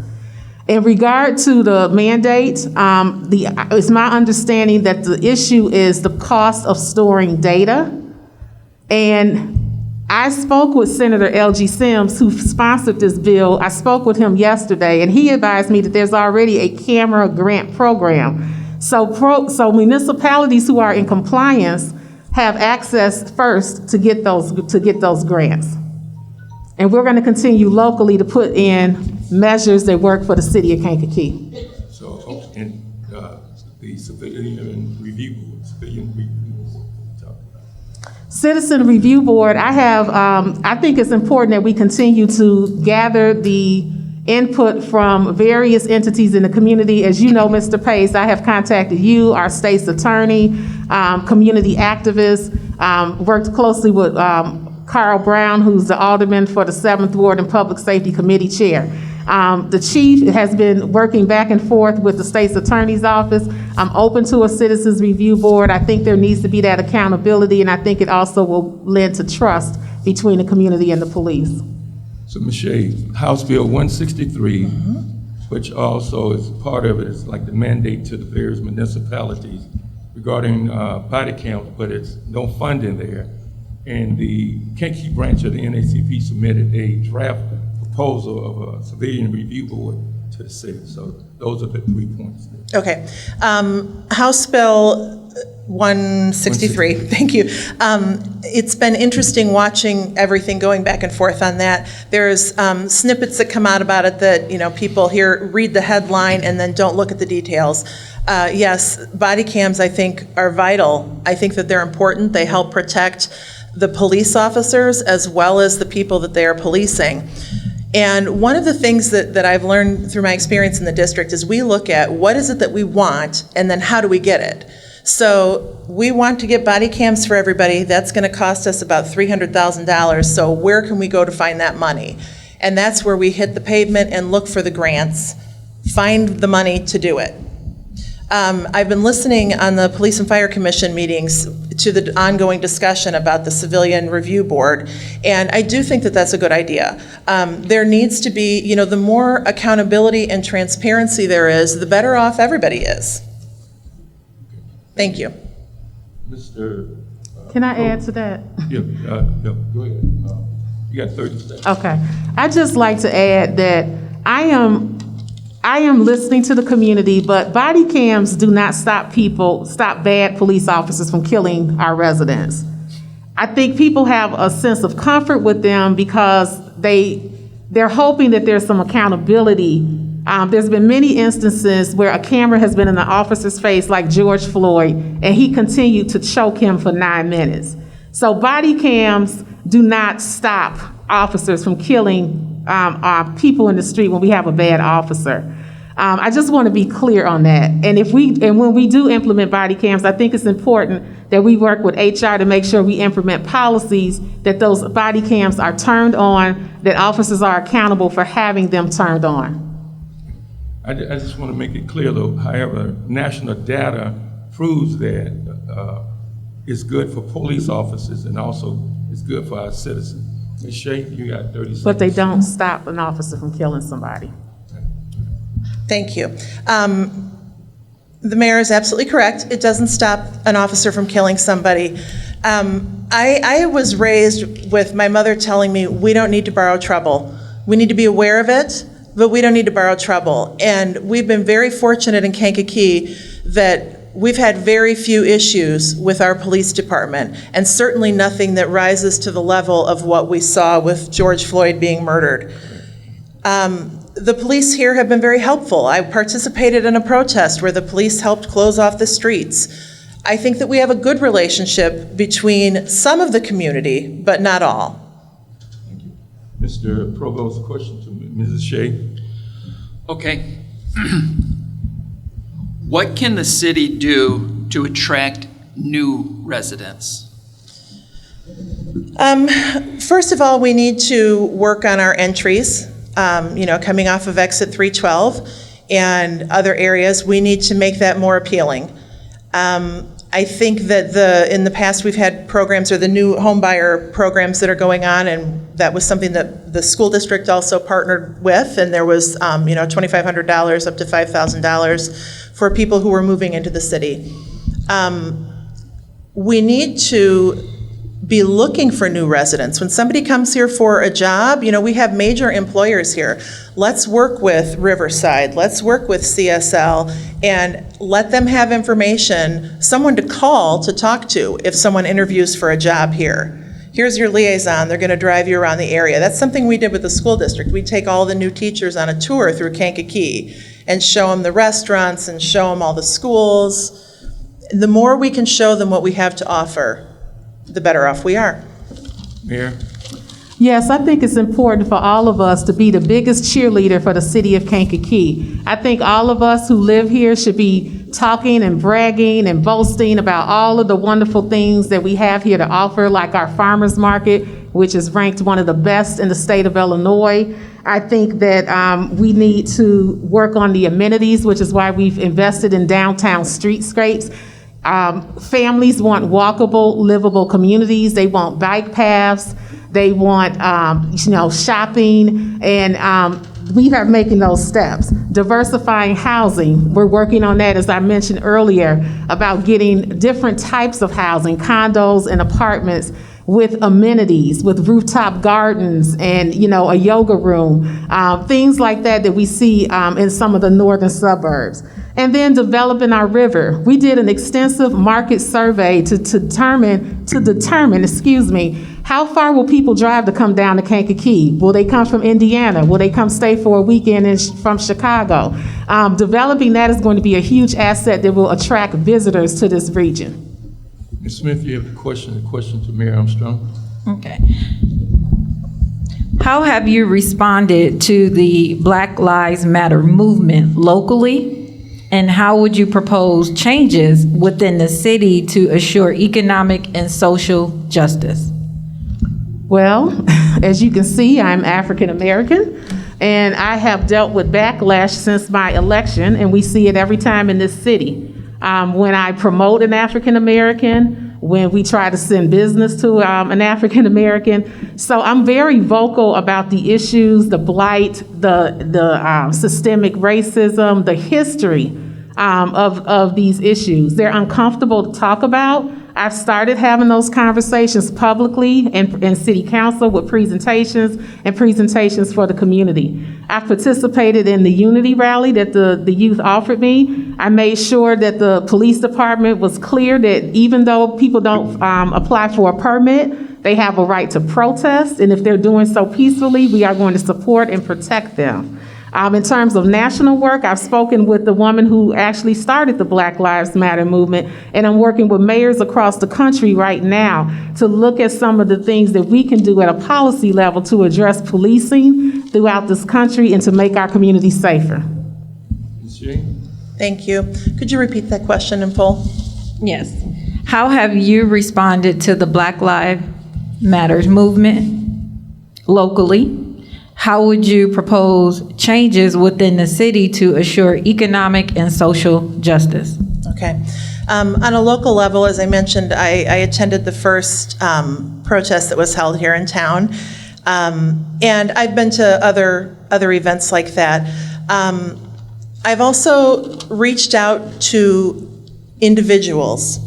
In regard to the mandate, it's my understanding that the issue is the cost of storing data. And I spoke with Senator L.G. Sims, who sponsored this bill. I spoke with him yesterday, and he advised me that there's already a camera grant program. So municipalities who are in compliance have access first to get those grants. And we're going to continue locally to put in measures that work for the city of Kankakee. So, and the Civilian Review Board, Citizen Review Board, I think it's important that we continue to gather the input from various entities in the community. As you know, Mr. Pace, I have contacted you, our state's attorney, community activists, worked closely with Carl Brown, who's the alderman for the 7th Ward and Public Safety Committee Chair. The chief has been working back and forth with the state's attorney's office. I'm open to a citizens review board. I think there needs to be that accountability, and I think it also will lend to trust between the community and the police. So, Ms. Shea, House Bill 163, which also is part of it, is like the mandate to the various municipalities regarding body cams, but it's no funding there. And the Kankakee branch of the NACP submitted a draft proposal of a civilian review board to the city. So those are the 3 points there. Okay. House Bill 163, thank you. It's been interesting watching everything going back and forth on that. There's snippets that come out about it that, people read the headline and then don't look at the details. Yes, body cams, I think, are vital. I think that they're important. They help protect the police officers as well as the people that they are policing. And one of the things that I've learned through my experience in the district is we look at what is it that we want and then how do we get it. So we want to get body cams for everybody. That's going to cost us about $300,000. So where can we go to find that money? And that's where we hit the pavement and look for the grants, find the money to do it. I've been listening on the Police and Fire Commission meetings to the ongoing discussion about the Civilian Review Board, and I do think that that's a good idea. There needs to be, the more accountability and transparency there is, the better off everybody is. Thank you. Mr. Can I add to that? Yeah, go ahead. You got 30 seconds. Okay. I'd just like to add that I am listening to the community, but body cams do not stop bad police officers from killing our residents. I think people have a sense of comfort with them because they're hoping that there's some accountability. There's been many instances where a camera has been in the officer's face, like George Floyd, and he continued to choke him for 9 minutes. So body cams do not stop officers from killing people in the street when we have a bad officer. I just want to be clear on that. And when we do implement body cams, I think it's important that we work with HR to make sure we implement policies that those body cams are turned on, that officers are accountable for having them turned on. I just want to make it clear, though, however, national data proves that it's good for police officers and also it's good for our citizens. Ms. Shea, you got 30 seconds. But they don't stop an officer from killing somebody. Thank you. The mayor is absolutely correct. It doesn't stop an officer from killing somebody. I was raised with my mother telling me we don't need to borrow trouble. We need to be aware of it, but we don't need to borrow trouble. And we've been very fortunate in Kankakee that we've had very few issues with our police department, and certainly nothing that rises to the level of what we saw with George Floyd being murdered. The police here have been very helpful. I participated in a protest where the police helped close off the streets. I think that we have a good relationship between some of the community, but not all. Thank you. Mr. Provost, a question to Mrs. Shea. Okay. What can the city do to attract new residents? First of all, we need to work on our entries. Coming off of exit 312 and other areas, we need to make that more appealing. I think that in the past we've had programs or the new home buyer programs that are going on, and that was something that the school district also partnered with, and there was $2,500 up to $5,000 for people who were moving into the city. We need to be looking for new residents. When somebody comes here for a job, we have major employers here. Let's work with Riverside, let's work with CSL, and let them have information, someone to call to talk to if someone interviews for a job here. Here's your liaison, they're gonna drive you around the area. That's something we did with the school district. We take all the new teachers on a tour through Kankakee and show them the restaurants and show them all the schools. The more we can show them what we have to offer, the better off we are. Mayor? Yes, I think it's important for all of us to be the biggest cheerleader for the city of Kankakee. I think all of us who live here should be talking and bragging and boasting about all of the wonderful things that we have here to offer, like our farmers market, which is ranked one of the best in the state of Illinois. I think that we need to work on the amenities, which is why we've invested in downtown streetscapes. Families want walkable, livable communities. They want bike paths. They want, shopping, and we are making those steps. Diversifying housing, we're working on that, as I mentioned earlier, about getting different types of housing, condos and apartments with amenities, with rooftop gardens and, a yoga room, things like that we see in some of the northern suburbs. And then developing our river. We did an extensive market survey to determine, how far will people drive to come down to Kankakee? Will they come from Indiana? Will they come stay for a weekend from Chicago? Developing that is going to be a huge asset that will attract visitors to this region. Ms. Smith, you have a question to Mayor Armstrong. Okay. How have you responded to the Black Lives Matter movement locally? And how would you propose changes within the city to assure economic and social justice? Well, as you can see, I'm African American, and I have dealt with backlash since my election, and we see it every time in this city. When I promote an African American, when we try to send business to an African American. So I'm very vocal about the issues, the blight, the systemic racism, the history of these issues. They're uncomfortable to talk about. I've started having those conversations publicly in city council with presentations for the community. I've participated in the unity rally that the youth offered me. I made sure that the police department was clear that even though people don't apply for a permit, they have a right to protest, and if they're doing so peacefully, we are going to support and protect them. In terms of national work, I've spoken with the woman who actually started the Black Lives Matter movement, and I'm working with mayors across the country right now to look at some of the things that we can do at a policy level to address policing throughout this country and to make our communities safer. Ms. Shane? Thank you. Could you repeat that question in full? Yes. How have you responded to the Black Lives Matters movement locally? How would you propose changes within the city to assure economic and social justice? Okay. On a local level, as I mentioned, I attended the first protest that was held here in town. And I've been to other events like that. I've also reached out to individuals.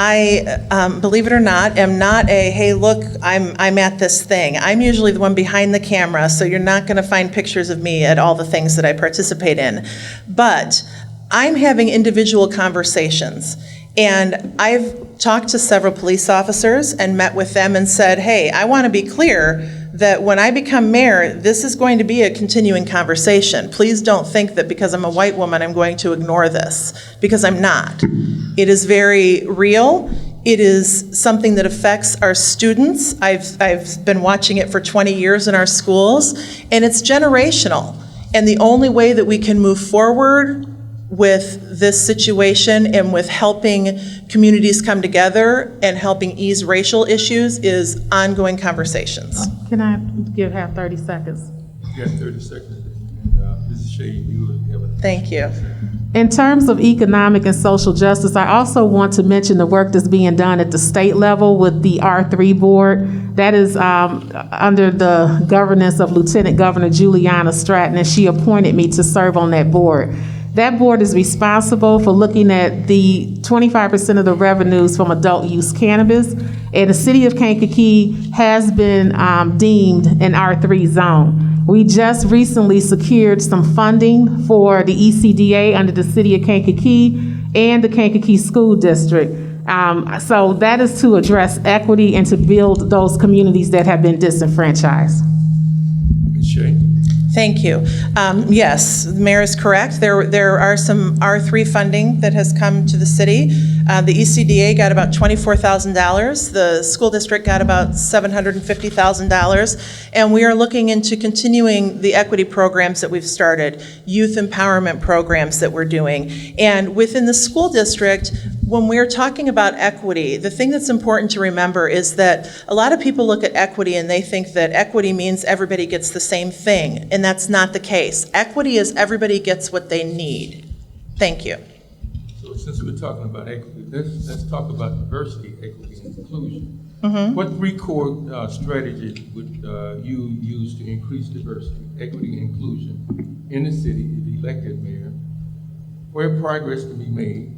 I, believe it or not, am not a, hey, look, I'm at this thing. I'm usually the one behind the camera, so you're not going to find pictures of me at all the things that I participate in. But I'm having individual conversations. And I've talked to several police officers and met with them and said, hey, I want to be clear that when I become mayor, this is going to be a continuing conversation. Please don't think that because I'm a white woman, I'm going to ignore this, because I'm not. It is very real. It is something that affects our students. I've been watching it for 20 years in our schools, and it's generational. And the only way that we can move forward with this situation and with helping communities come together and helping ease racial issues is ongoing conversations. Can I have 30 seconds? You got 30 seconds. And Mrs. Shea, you have a... Thank you. In terms of economic and social justice, I also want to mention the work that's being done at the state level with the R3 board. That is under the governance of Lieutenant Governor Juliana Stratton, and she appointed me to serve on that board. That board is responsible for looking at the 25% of the revenues from adult use cannabis, and the city of Kankakee has been deemed an R3 zone. We just recently secured some funding for the ECDA under the city of Kankakee and the Kankakee School District. So that is to address equity and to build those communities that have been disenfranchised. Ms. Shea? Thank you. Yes, the mayor is correct. There are some R3 funding that has come to the city. The ECDA got about $24,000. The school district got about $750,000. And we are looking into continuing the equity programs that we've started, youth empowerment programs that we're doing. And within the school district, when we're talking about equity, the thing that's important to remember is that a lot of people look at equity and they think that equity means everybody gets the same thing, and that's not the case. Equity is everybody gets what they need. Thank you. So since we're talking about equity, let's talk about diversity, equity, and inclusion. What three core strategies would you use to increase diversity, equity, and inclusion in the city if elected mayor? Where progress can be made?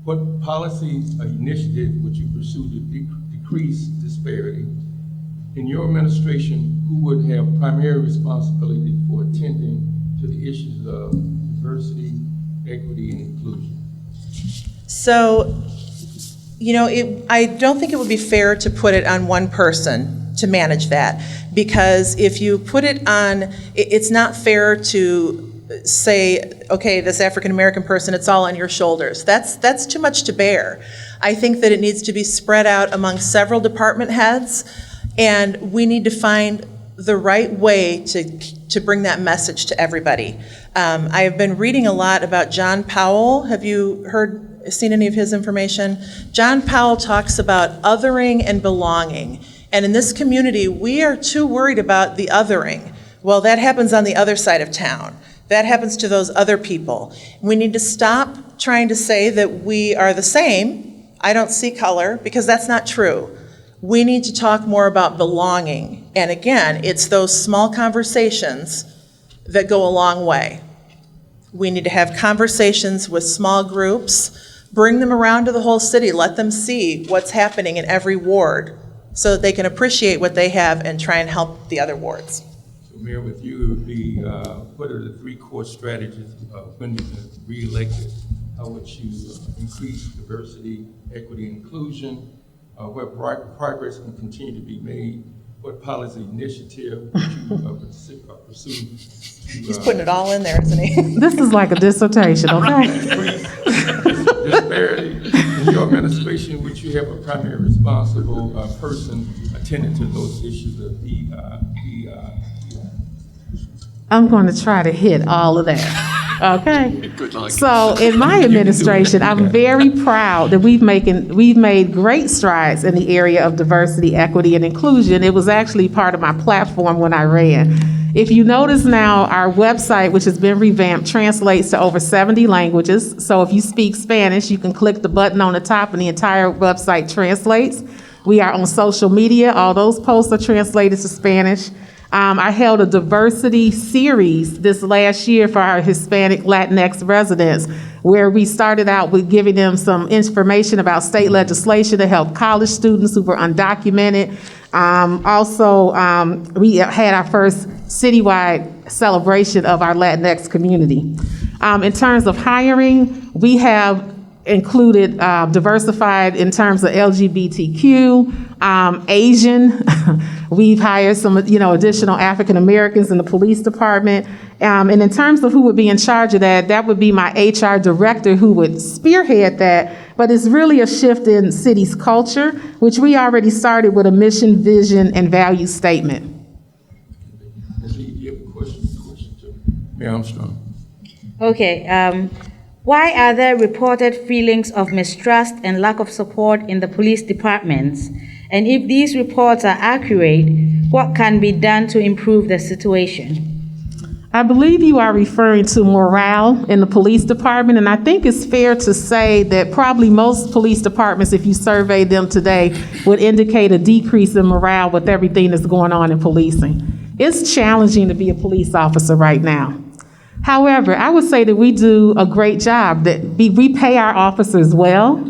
What policies or initiatives would you pursue to decrease disparity? In your administration, who would have primary responsibility for attending to the issues of diversity, equity, and inclusion? So, I don't think it would be fair to put it on one person to manage that, because if you put it on, it's not fair to say, okay, this African-American person, it's all on your shoulders. That's too much to bear. I think that it needs to be spread out among several department heads, and we need to find the right way to bring that message to everybody. I have been reading a lot about John Powell. Have you seen any of his information? John Powell talks about othering and belonging. And in this community, we are too worried about the othering. Well, that happens on the other side of town. That happens to those other people. We need to stop trying to say that we are the same. I don't see color, because that's not true. We need to talk more about belonging. And again, it's those small conversations that go a long way. We need to have conversations with small groups, bring them around to the whole city, let them see what's happening in every ward so that they can appreciate what they have and try and help the other wards. So Mayor, with you, it would be, what are the three core strategies when you're re-elected? How would you increase diversity, equity, and inclusion? Where progress can continue to be made? What policy initiative would you pursue? He's putting it all in there, isn't he? This is like a dissertation, okay? Increase disparity in your administration, would you have a primary responsible person attending to those issues of I'm going to try to hit all of that, okay? Good luck. So in my administration, I'm very proud that we've made great strides in the area of diversity, equity, and inclusion. It was actually part of my platform when I ran. If you notice now, our website, which has been revamped, translates to over 70 languages. So if you speak Spanish, you can click the button on the top and the entire website translates. We are on social media. All those posts are translated to Spanish. I held a diversity series this last year for our Hispanic Latinx residents, where we started out with giving them some information about state legislation to help college students who were undocumented. We had our first citywide celebration of our Latinx community. In terms of hiring, we have included diversified in terms of LGBTQ, Asian. We've hired some, additional African Americans in the police department. And in terms of who would be in charge of that, that would be my HR director who would spearhead that. But it's really a shift in city's culture, which we already started with a mission, vision, and value statement. Do you have a question to Mayor Armstrong? Okay. Why are there reported feelings of mistrust and lack of support in the police departments? And if these reports are accurate, what can be done to improve the situation? I believe you are referring to morale in the police department, and I think it's fair to say that probably most police departments, if you survey them today, would indicate a decrease in morale with everything that's going on in policing. It's challenging to be a police officer right now. However, I would say that we do a great job, that we pay our officers well,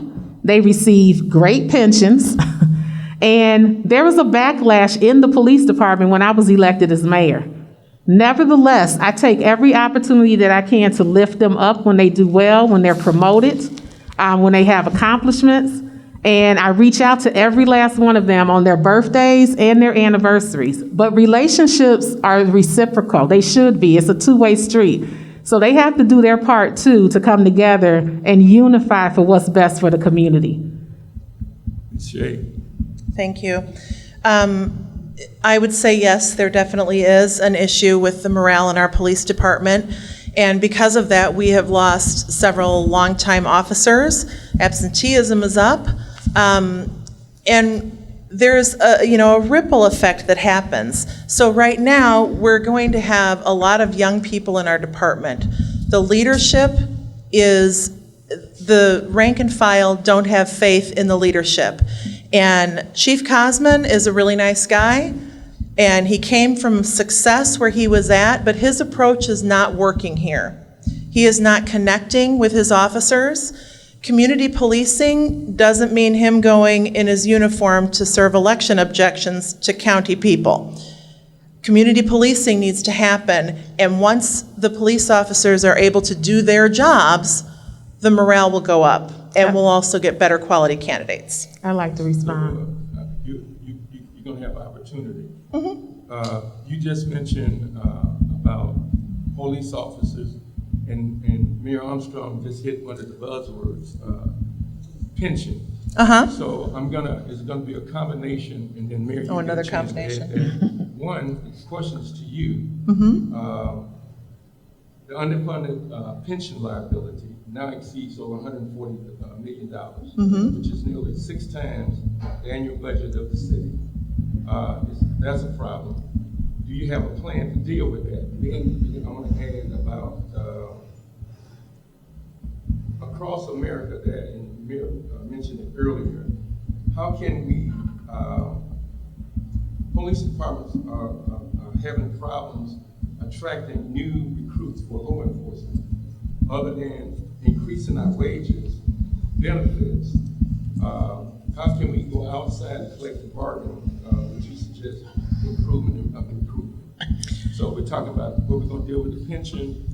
they receive great pensions, and there was a backlash in the police department when I was elected as mayor. Nevertheless, I take every opportunity that I can to lift them up when they do well, when they're promoted, when they have accomplishments, and I reach out to every last one of them on their birthdays and their anniversaries. But relationships are reciprocal. They should be. It's a two-way street. So they have to do their part too, to come together and unify for what's best for the community. Ms. Shea? Thank you. I would say yes, there definitely is an issue with the morale in our police department. And because of that, we have lost several longtime officers. Absenteeism is up. And there's a ripple effect that happens. So right now, we're going to have a lot of young people in our department. The leadership is, the rank and file don't have faith in the leadership. And Chief Cosman is a really nice guy, and he came from success where he was at, but his approach is not working here. He is not connecting with his officers. Community policing doesn't mean him going in his uniform to serve election objections to county people. Community policing needs to happen, and once the police officers are able to do their jobs, the morale will go up, and we'll also get better quality candidates. I'd like to respond. You're going to have opportunity. You just mentioned about police officers, and Mayor Armstrong just hit one of the buzzwords, pension. So it's gonna be a combination, and then Mayor, you get another a chance to add combination. that. One, questions to you. The underfunded pension liability now exceeds over $140 million, which is nearly 6 times the annual budget of the city. That's a problem. Do you have a plan to deal with that? Then I want to add about across America that, and Mayor mentioned it earlier, how can we, police departments are having problems attracting new recruits for law enforcement, other than increasing our wages, benefits. How can we go outside the collective bargaining, which you suggest improvement of recruitment? So we're talking about what we're going to deal with the pension.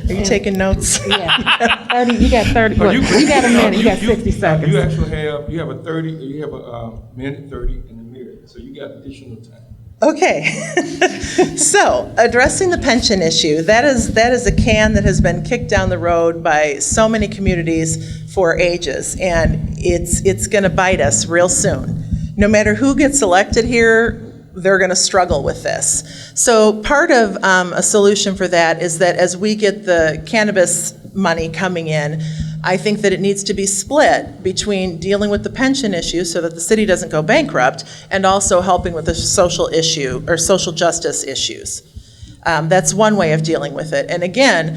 Are you taking notes? Yeah, 30, you got 30, you got a minute, you got 60 seconds. You actually have, you have a minute 30 in the mirror, so you got additional time. Okay. So, addressing the pension issue, that is a can that has been kicked down the road by so many communities for ages, and it's going to bite us real soon. No matter who gets elected here, they're going to struggle with this. So part of a solution for that is that as we get the cannabis money coming in, I think that it needs to be split between dealing with the pension issue so that the city doesn't go bankrupt, and also helping with the social issue or social justice issues. That's one way of dealing with it. And again,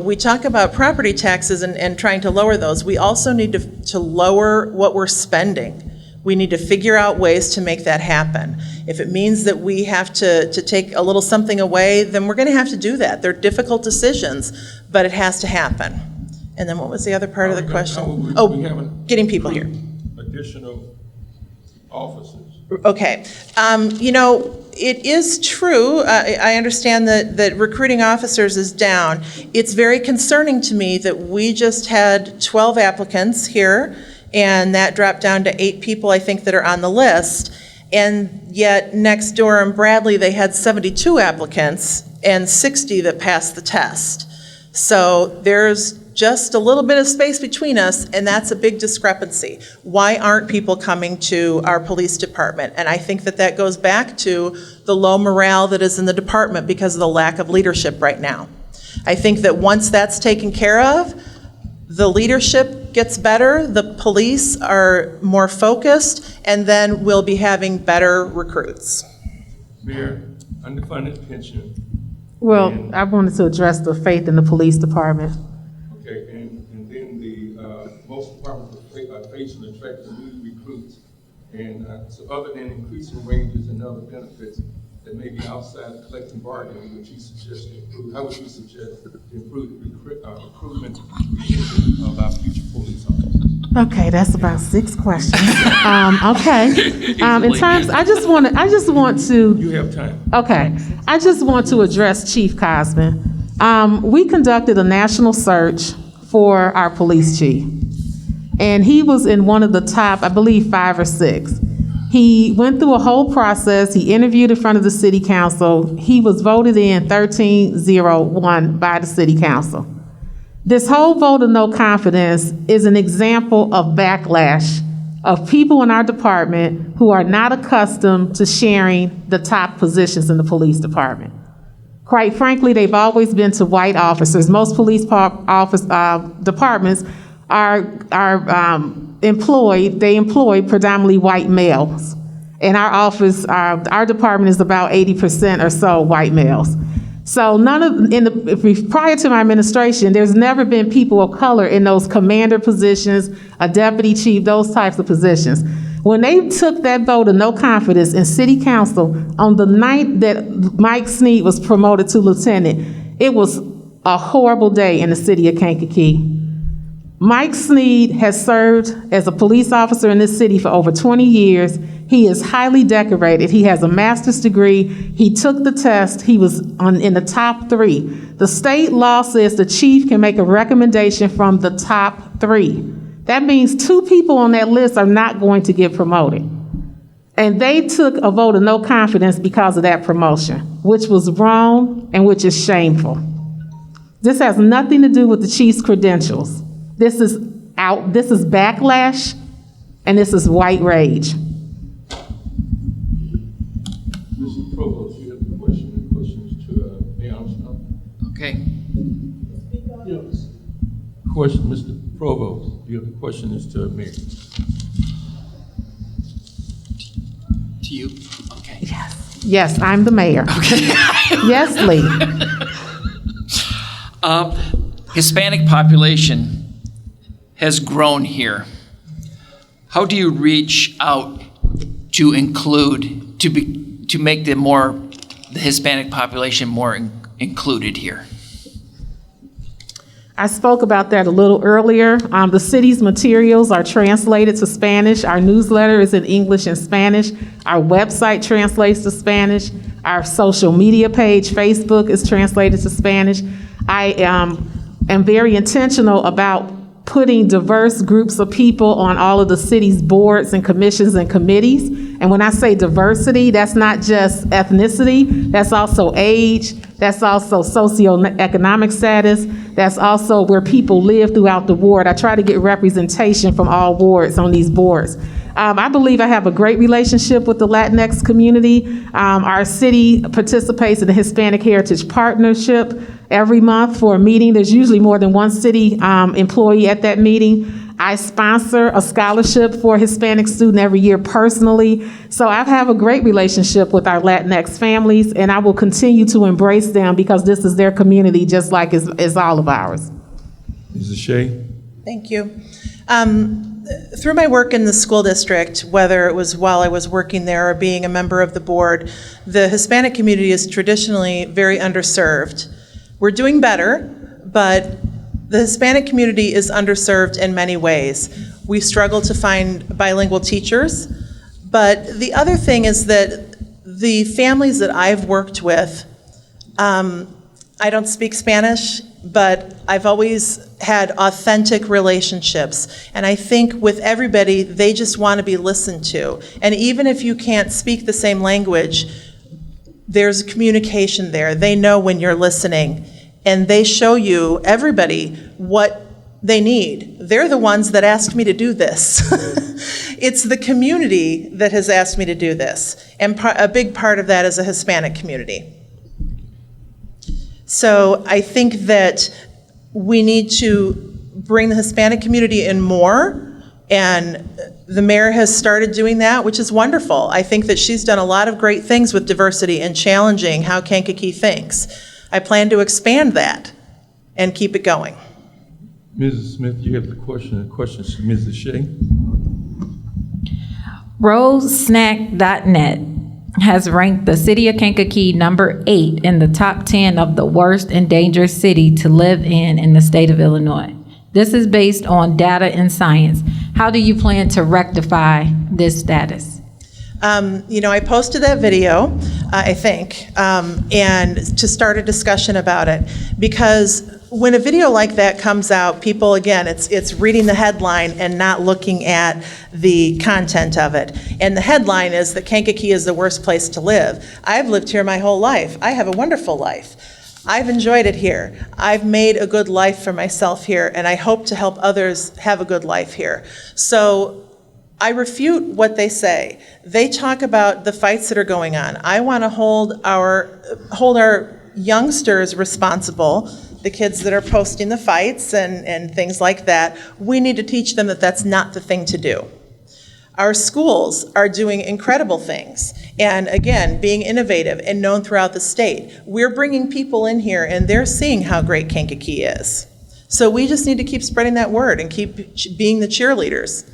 we talk about property taxes and trying to lower those. We also need to lower what we're spending. We need to figure out ways to make that happen. If it means that we have to take a little something away, then we're going to have to do that. They're difficult decisions, but it has to happen. And then what was the other part of the question? Getting people here. Additional officers. Okay. It is true. I understand that recruiting officers is down. It's very concerning to me that we just had 12 applicants here, and that dropped down to 8 people, I think, that are on the list. And yet next door in Bradley, they had 72 applicants and 60 that passed the test. So there's just a little bit of space between us, and that's a big discrepancy. Why aren't people coming to our police department? And I think that goes back to the low morale that is in the department because of the lack of leadership right now. I think that once that's taken care of, the leadership gets better, the police are more focused, and then we'll be having better recruits. Mayor, underfunded pension. Well, I wanted to address the faith in the police department. Okay, and then most departments are facing attracting new recruits. And so other than increasing wages and other benefits that may be outside the collective bargaining, which you suggest to improve, how would you suggest to improve recruitment of our future police officers? Okay, that's about 6 questions. Okay. In terms, I just want to. You have time. Okay, I just want to address Chief Cosman. We conducted a national search for our police chief, and he was in one of the top, I believe, 5 or 6. He went through a whole process. He interviewed in front of the city council. He was voted in 13-0-1 by the city council. This whole vote of no confidence is an example of backlash of people in our department who are not accustomed to sharing the top positions in the police department. Quite frankly, they've always been to white officers. Most police departments employ predominantly white males. In our office, our department is about 80% or so white males. So prior to my administration, there's never been people of color in those commander positions, a deputy chief, those types of positions. When they took that vote of no confidence in city council on the night that Mike Sneed was promoted to lieutenant, it was a horrible day in the city of Kankakee. Mike Sneed has served as a police officer in this city for over 20 years. He is highly decorated. He has a master's degree. He took the test. He was in the top 3. The state law says the chief can make a recommendation from the top 3. That means 2 people on that list are not going to get promoted. And they took a vote of no confidence because of that promotion, which was wrong and which is shameful. This has nothing to do with the chief's credentials. This is backlash, and this is white rage. Mr. Provost, you have the questions to Mayor Armstrong? Okay. Yes. Question, Mr. Provost, you have the questions to Mayor? To you? Okay. Yes, I'm the mayor. Okay. Yes, Lee. Hispanic population has grown here. How do you reach out to include, to make the Hispanic population more included here? I spoke about that a little earlier. The city's materials are translated to Spanish. Our newsletter is in English and Spanish. Our website translates to Spanish. Our social media page, Facebook, is translated to Spanish. I am very intentional about putting diverse groups of people on all of the city's boards and commissions and committees. And when I say diversity, that's not just ethnicity, that's also age, that's also socioeconomic status, that's also where people live throughout the ward. I try to get representation from all wards on these boards. I believe I have a great relationship with the Latinx community. Our city participates in the Hispanic Heritage Partnership every month for a meeting. There's usually more than one city employee at that meeting. I sponsor a scholarship for a Hispanic student every year personally. So I have a great relationship with our Latinx families, and I will continue to embrace them because this is their community just like it's all of ours. Mrs. Shea? Thank you. Through my work in the school district, whether it was while I was working there or being a member of the board, the Hispanic community is traditionally very underserved. We're doing better, but the Hispanic community is underserved in many ways. We struggle to find bilingual teachers, but the other thing is that the families that I've worked with, I don't speak Spanish, but I've always had authentic relationships. And I think with everybody, they just want to be listened to. And even if you can't speak the same language, there's communication there. They know when you're listening. And they show you, everybody, what they need. They're the ones that asked me to do this. It's the community that has asked me to do this. And a big part of that is a Hispanic community. So I think that we need to bring the Hispanic community in more, and the mayor has started doing that, which is wonderful. I think that she's done a lot of great things with diversity and challenging how Kankakee thinks. I plan to expand that and keep it going. Mrs. Smith, you have the questions to Mrs. Shea? RoseSnack.net has ranked the city of Kankakee number 8 in the top 10 of the worst and dangerous city to live in the state of Illinois. This is based on data and science. How do you plan to rectify this status? I posted that video. I think, and to start a discussion about it. Because when a video like that comes out, people, again, it's reading the headline and not looking at the content of it. And the headline is that Kankakee is the worst place to live. I've lived here my whole life. I have a wonderful life. I've enjoyed it here. I've made a good life for myself here, and I hope to help others have a good life here. So I refute what they say. They talk about the fights that are going on. I want to hold our youngsters responsible, the kids that are posting the fights and things like that. We need to teach them that that's not the thing to do. Our schools are doing incredible things, and again, being innovative and known throughout the state. We're bringing people in here, and they're seeing how great Kankakee is. So we just need to keep spreading that word and keep being the cheerleaders.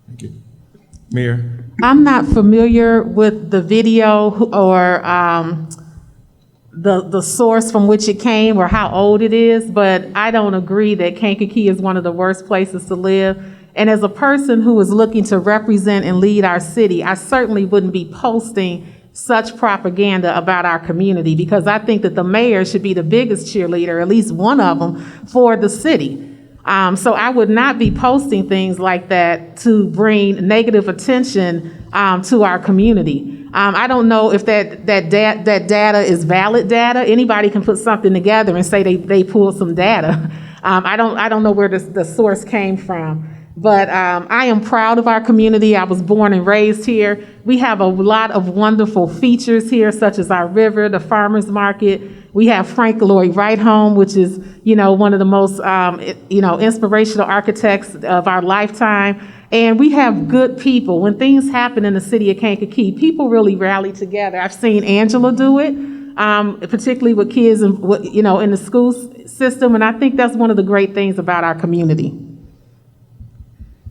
Thank you. Mayor? I'm not familiar with the video or the source from which it came or how old it is, but I don't agree that Kankakee is one of the worst places to live. And as a person who is looking to represent and lead our city, I certainly wouldn't be posting such propaganda about our community, because I think that the mayor should be the biggest cheerleader, at least one of them, for the city. So I would not be posting things like that to bring negative attention to our community. I don't know if that data is valid data. Anybody can put something together and say they pulled some data. I don't know where the source came from. But I am proud of our community. I was born and raised here. We have a lot of wonderful features here, such as our river, the farmers market. We have Frank Lloyd Wright Home, which is, one of the most, inspirational architects of our lifetime. And we have good people. When things happen in the city of Kankakee, people really rally together. I've seen Angela do it, particularly with kids, in the school system. And I think that's one of the great things about our community.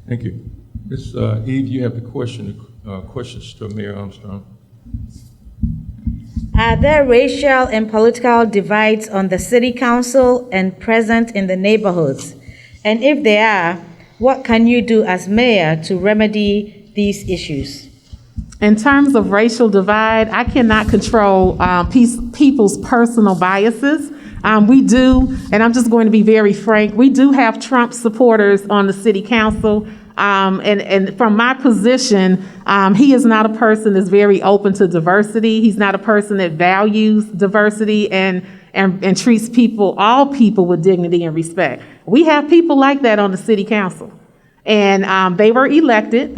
Thank you. Ms. Eve, you have the questions to Mayor Armstrong. Are there racial and political divides on the city council and present in the neighborhoods? And if there are, what can you do as mayor to remedy these issues? In terms of racial divide, I cannot control people's personal biases. We do, and I'm just going to be very frank, we do have Trump supporters on the city council. And from my position, he is not a person that's very open to diversity. He's not a person that values diversity and treats all people with dignity and respect. We have people like that on the city council, and they were elected.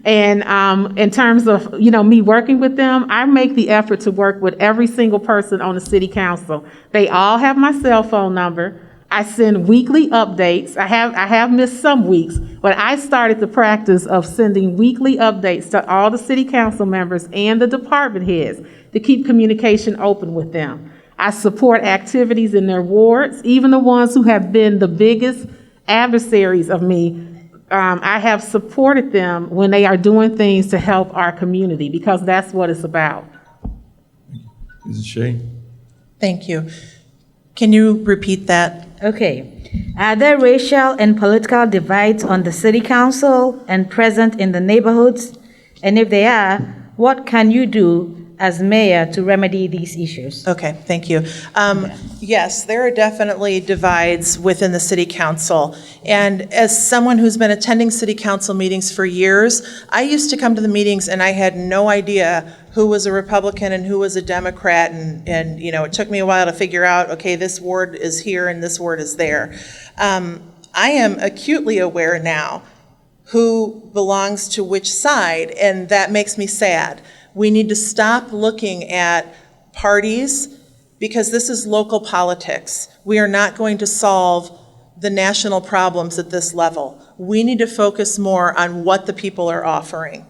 And in terms of, me working with them, I make the effort to work with every single person on the city council. They all have my cell phone number. I send weekly updates. I have missed some weeks, but I started the practice of sending weekly updates to all the city council members and the department heads to keep communication open with them. I support activities in their wards, even the ones who have been the biggest adversaries of me. I have supported them when they are doing things to help our community, because that's what it's about. Mrs. Shea? Thank you. Can you repeat that? Okay. Are there racial and political divides on the city council and present in the neighborhoods? And if they are, what can you do as mayor to remedy these issues? Okay, thank you. Yes, there are definitely divides within the city council. And as someone who's been attending city council meetings for years, I used to come to the meetings and I had no idea who was a Republican and who was a Democrat. And it took me a while to figure out, okay, this ward is here and this ward is there. I am acutely aware now who belongs to which side, and that makes me sad. We need to stop looking at parties, because this is local politics. We are not going to solve the national problems at this level. We need to focus more on what the people are offering.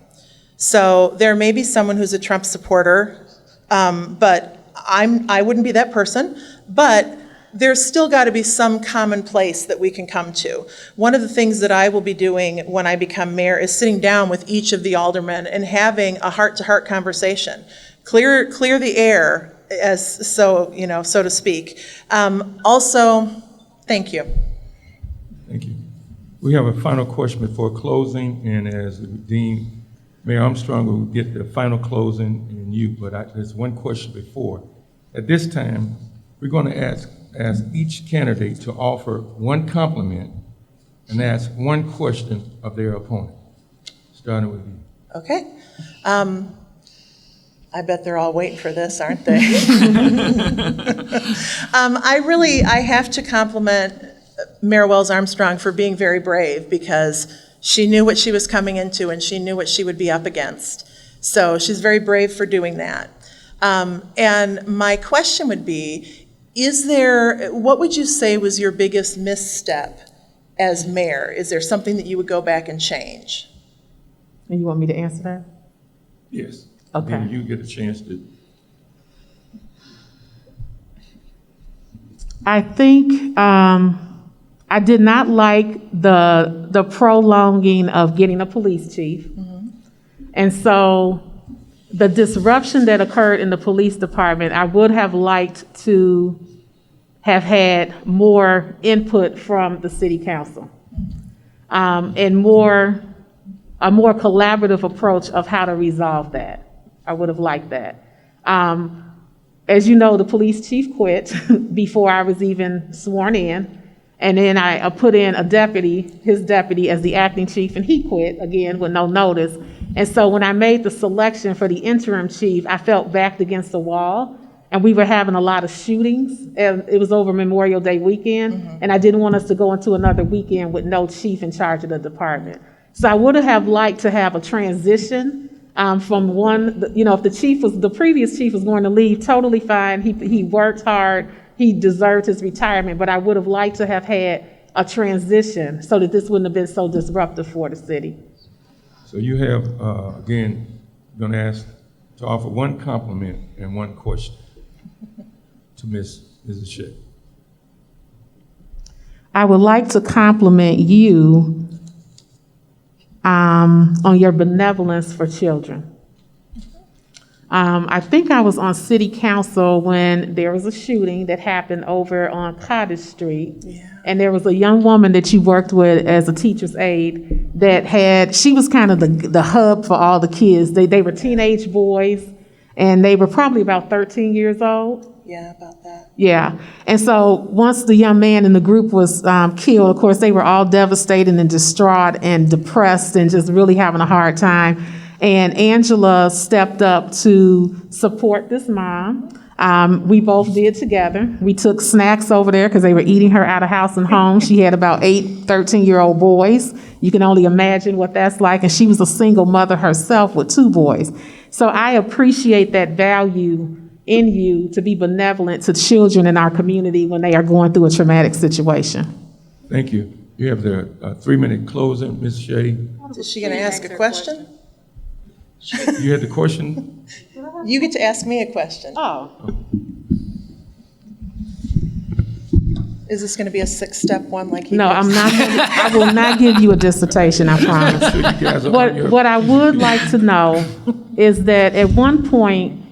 So there may be someone who's a Trump supporter, but I wouldn't be that person, but there's still got to be some common place that we can come to. One of the things that I will be doing when I become mayor is sitting down with each of the aldermen and having a heart-to-heart conversation. Clear the air, so to speak. Also, thank you. Thank you. We have a final question before closing, and as the Dean Mayor Armstrong will get the final closing and you, but there's one question before. At this time, we're going to ask each candidate to offer one compliment and ask one question of their opponent. Starting with you. Okay. I bet they're all waiting for this, aren't they? I have to compliment Mayor Wells-Armstrong for being very brave, because she knew what she was coming into and she knew what she would be up against. So she's very brave for doing that. And my question would be, what would you say was your biggest misstep as mayor? Is there something that you would go back and change? And you want me to answer that? Yes. Okay. Then you get a chance to. I think I did not like the prolonging of getting a police chief. And so the disruption that occurred in the police department, I would have liked to have had more input from the city council, and a more collaborative approach of how to resolve that. I would have liked that. As you know, the police chief quit before I was even sworn in. And then I put in his deputy as the acting chief, and he quit again with no notice. And so when I made the selection for the interim chief, I felt backed against the wall, and we were having a lot of shootings, and it was over Memorial Day weekend, and I didn't want us to go into another weekend with no chief in charge of the department. So I would have liked to have a transition from one, if the previous chief was going to leave, totally fine. He worked hard. He deserved his retirement, but I would have liked to have had a transition so that this wouldn't have been so disruptive for the city. So you have, again, going to ask to offer one compliment and one question to Mrs. Shea. I would like to compliment you on your benevolence for children. I think I was on city council when there was a shooting that happened over on Cottage Street. Yeah. And there was a young woman that you worked with as a teacher's aide she was kind of the hub for all the kids. They were teenage boys, and they were probably about 13 years old. Yeah, about that. Yeah. And so once the young man in the group was killed, of course, they were all devastated and distraught and depressed and just really having a hard time. And Angela stepped up to support this mom. We both did together. We took snacks over there because they were eating her out of house and home. She had about 8 13-year-old boys. You can only imagine what that's like. And she was a single mother herself with 2 boys. So I appreciate that value in you to be benevolent to children in our community when they are going through a traumatic situation. Thank you. You have the 3-minute closing, Ms. Shea. Is she going to ask a question? You had the question? You get to ask me a question. Oh. Is this going to be a 6-step one like he No, does? I'm not. I will not give you a dissertation, I promise. So you guys are on your- What I would like to know is that at one point,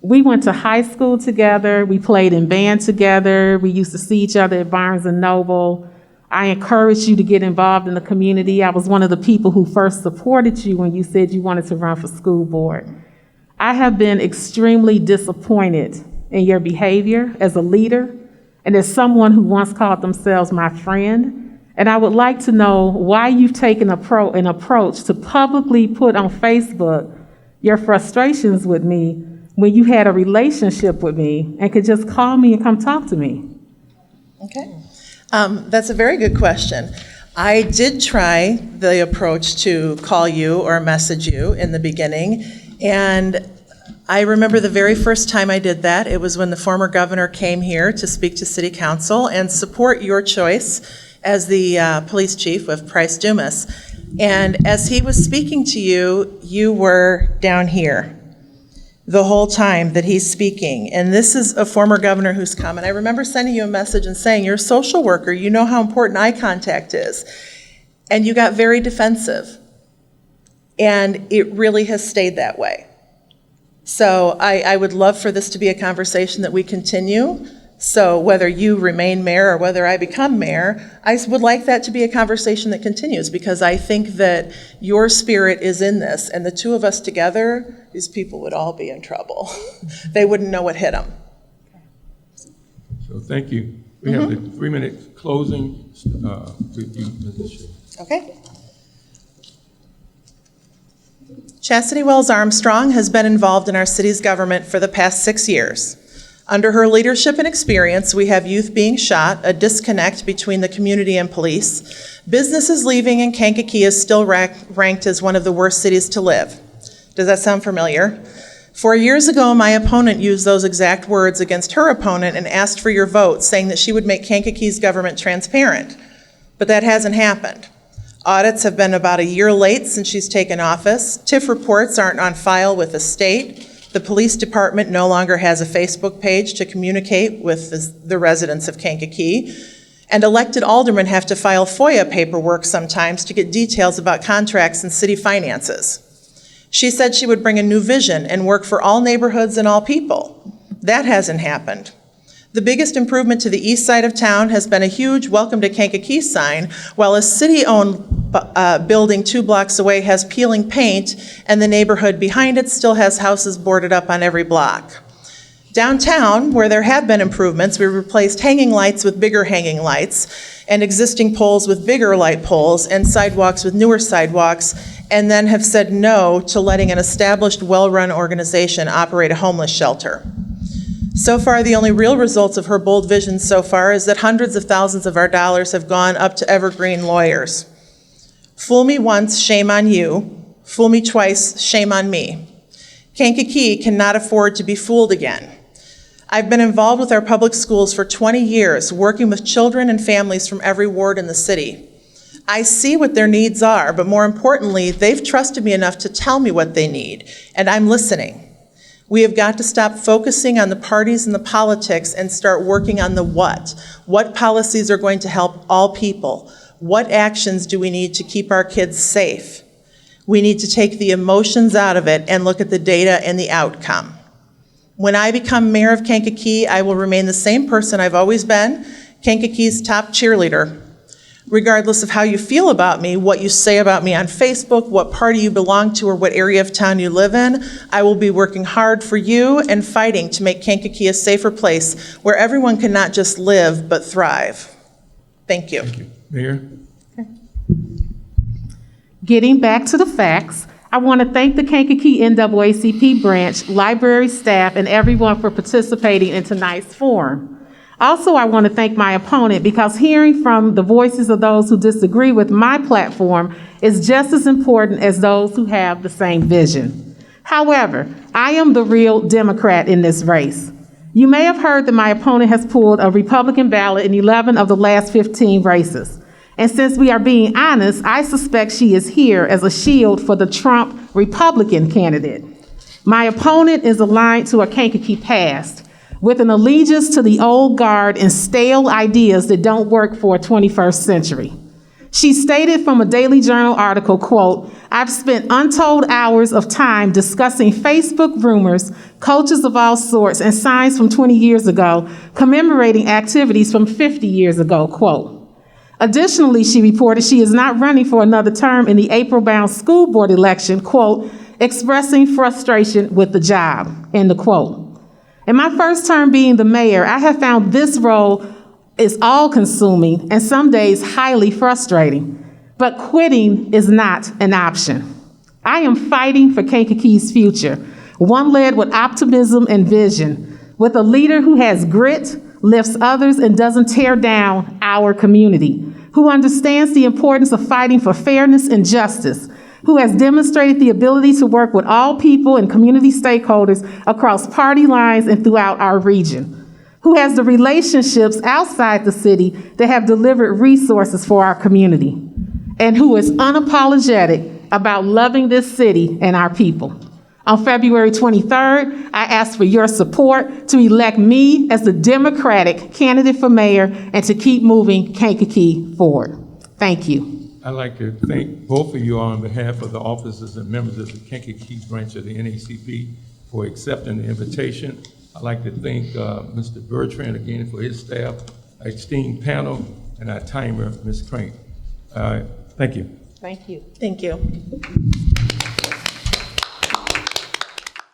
we went to high school together. We played in band together. We used to see each other at Barnes & Noble. I encouraged you to get involved in the community. I was one of the people who first supported you when you said you wanted to run for school board. I have been extremely disappointed in your behavior as a leader and as someone who once called themselves my friend. And I would like to know why you've taken an approach to publicly put on Facebook your frustrations with me when you had a relationship with me and could just call me and come talk to me. Okay. That's a very good question. I did try the approach to call you or message you in the beginning, and I remember the very first time I did that. It was when the former governor came here to speak to City Council and support your choice as the police chief with Price Dumas. And as he was speaking to you, you were down here the whole time that he's speaking. And this is a former governor who's come. And I remember sending you a message and saying, you're a social worker, you know how important eye contact is. And you got very defensive. And it really has stayed that way. So I would love for this to be a conversation that we continue So whether you remain mayor or whether I become mayor, I would like that to be a conversation that continues, because I think that your spirit is in this, and the two of us together, these people would all be in trouble. They wouldn't know what hit them. So thank you. We have the 3-minute closing with you, Mrs. Shea. Okay. Chastity Wells-Armstrong has been involved in our city's government for the past 6 years. Under her leadership and experience, we have youth being shot, a disconnect between the community and police. Businesses leaving, and Kankakee is still ranked as one of the worst cities to live. Does that sound familiar? 4 years ago, my opponent used those exact words against her opponent and asked for your vote, saying that she would make Kankakee's government transparent. But that hasn't happened. Audits have been about a year late since she's taken office. TIF reports aren't on file with the state. The police department no longer has a Facebook page to communicate with the residents of Kankakee. And elected aldermen have to file FOIA paperwork sometimes to get details about contracts and city finances. She said she would bring a new vision and work for all neighborhoods and all people. That hasn't happened. The biggest improvement to the east side of town has been a huge Welcome to Kankakee sign, while a city-owned building 2 blocks away has peeling paint, and the neighborhood behind it still has houses boarded up on every block. Downtown, where there have been improvements, we replaced hanging lights with bigger hanging lights, and existing poles with bigger light poles, and sidewalks with newer sidewalks, and then have said no to letting an established, well-run organization operate a homeless shelter. So far, the only real results of her bold vision so far is that hundreds of thousands of our dollars have gone up to evergreen lawyers. Fool me once, shame on you. Fool me twice, shame on me. Kankakee cannot afford to be fooled again. I've been involved with our public schools for 20 years, working with children and families from every ward in the city. I see what their needs are, but more importantly, they've trusted me enough to tell me what they need, and I'm listening. We have got to stop focusing on the parties and the politics and start working on the what. What policies are going to help all people? What actions do we need to keep our kids safe? We need to take the emotions out of it and look at the data and the outcome. When I become mayor of Kankakee, I will remain the same person I've always been, Kankakee's top cheerleader. Regardless of how you feel about me, what you say about me on Facebook, what party you belong to, or what area of town you live in, I will be working hard for you and fighting to make Kankakee a safer place where everyone can not just live, but thrive. Thank you. Thank you. Mayor? Getting back to the facts, I want to thank the Kankakee NAACP branch, library staff, and everyone for participating in tonight's forum. Also, I want to thank my opponent, because hearing from the voices of those who disagree with my platform is just as important as those who have the same vision. However, I am the real Democrat in this race. You may have heard that my opponent has pulled a Republican ballot in 11 of the last 15 races. And since we are being honest, I suspect she is here as a shield for the Trump Republican candidate. My opponent is aligned to a Kankakee past, with an allegiance to the old guard and stale ideas that don't work for a 21st century. She stated from a Daily Journal article, quote, "I've spent untold hours of time discussing Facebook rumors, coaches of all sorts, and signs from 20 years ago, commemorating activities from 50 years ago," quote. Additionally, she reported she is not running for another term in the April-bound school board election, quote, "expressing frustration with the job," end of quote. In my first term being the mayor, I have found this role is all-consuming and some days highly frustrating. But quitting is not an option. I am fighting for Kankakee's future, one led with optimism and vision, with a leader who has grit, lifts others, and doesn't tear down our community, who understands the importance of fighting for fairness and justice, who has demonstrated the ability to work with all people and community stakeholders across party lines and throughout our region, who has the relationships outside the city that have delivered resources for our community, and who is unapologetic about loving this city and our people. On February 23rd, I ask for your support to elect me as the Democratic candidate for mayor and to keep moving Kankakee forward. Thank you. I'd like to thank both of you on behalf of the officers and members of the Kankakee branch of the NAACP for accepting the invitation. I'd like to thank Mr. Bertrand again for his staff, our esteemed panel, and our timer, Ms. Crank. Thank you. Thank you. Thank you.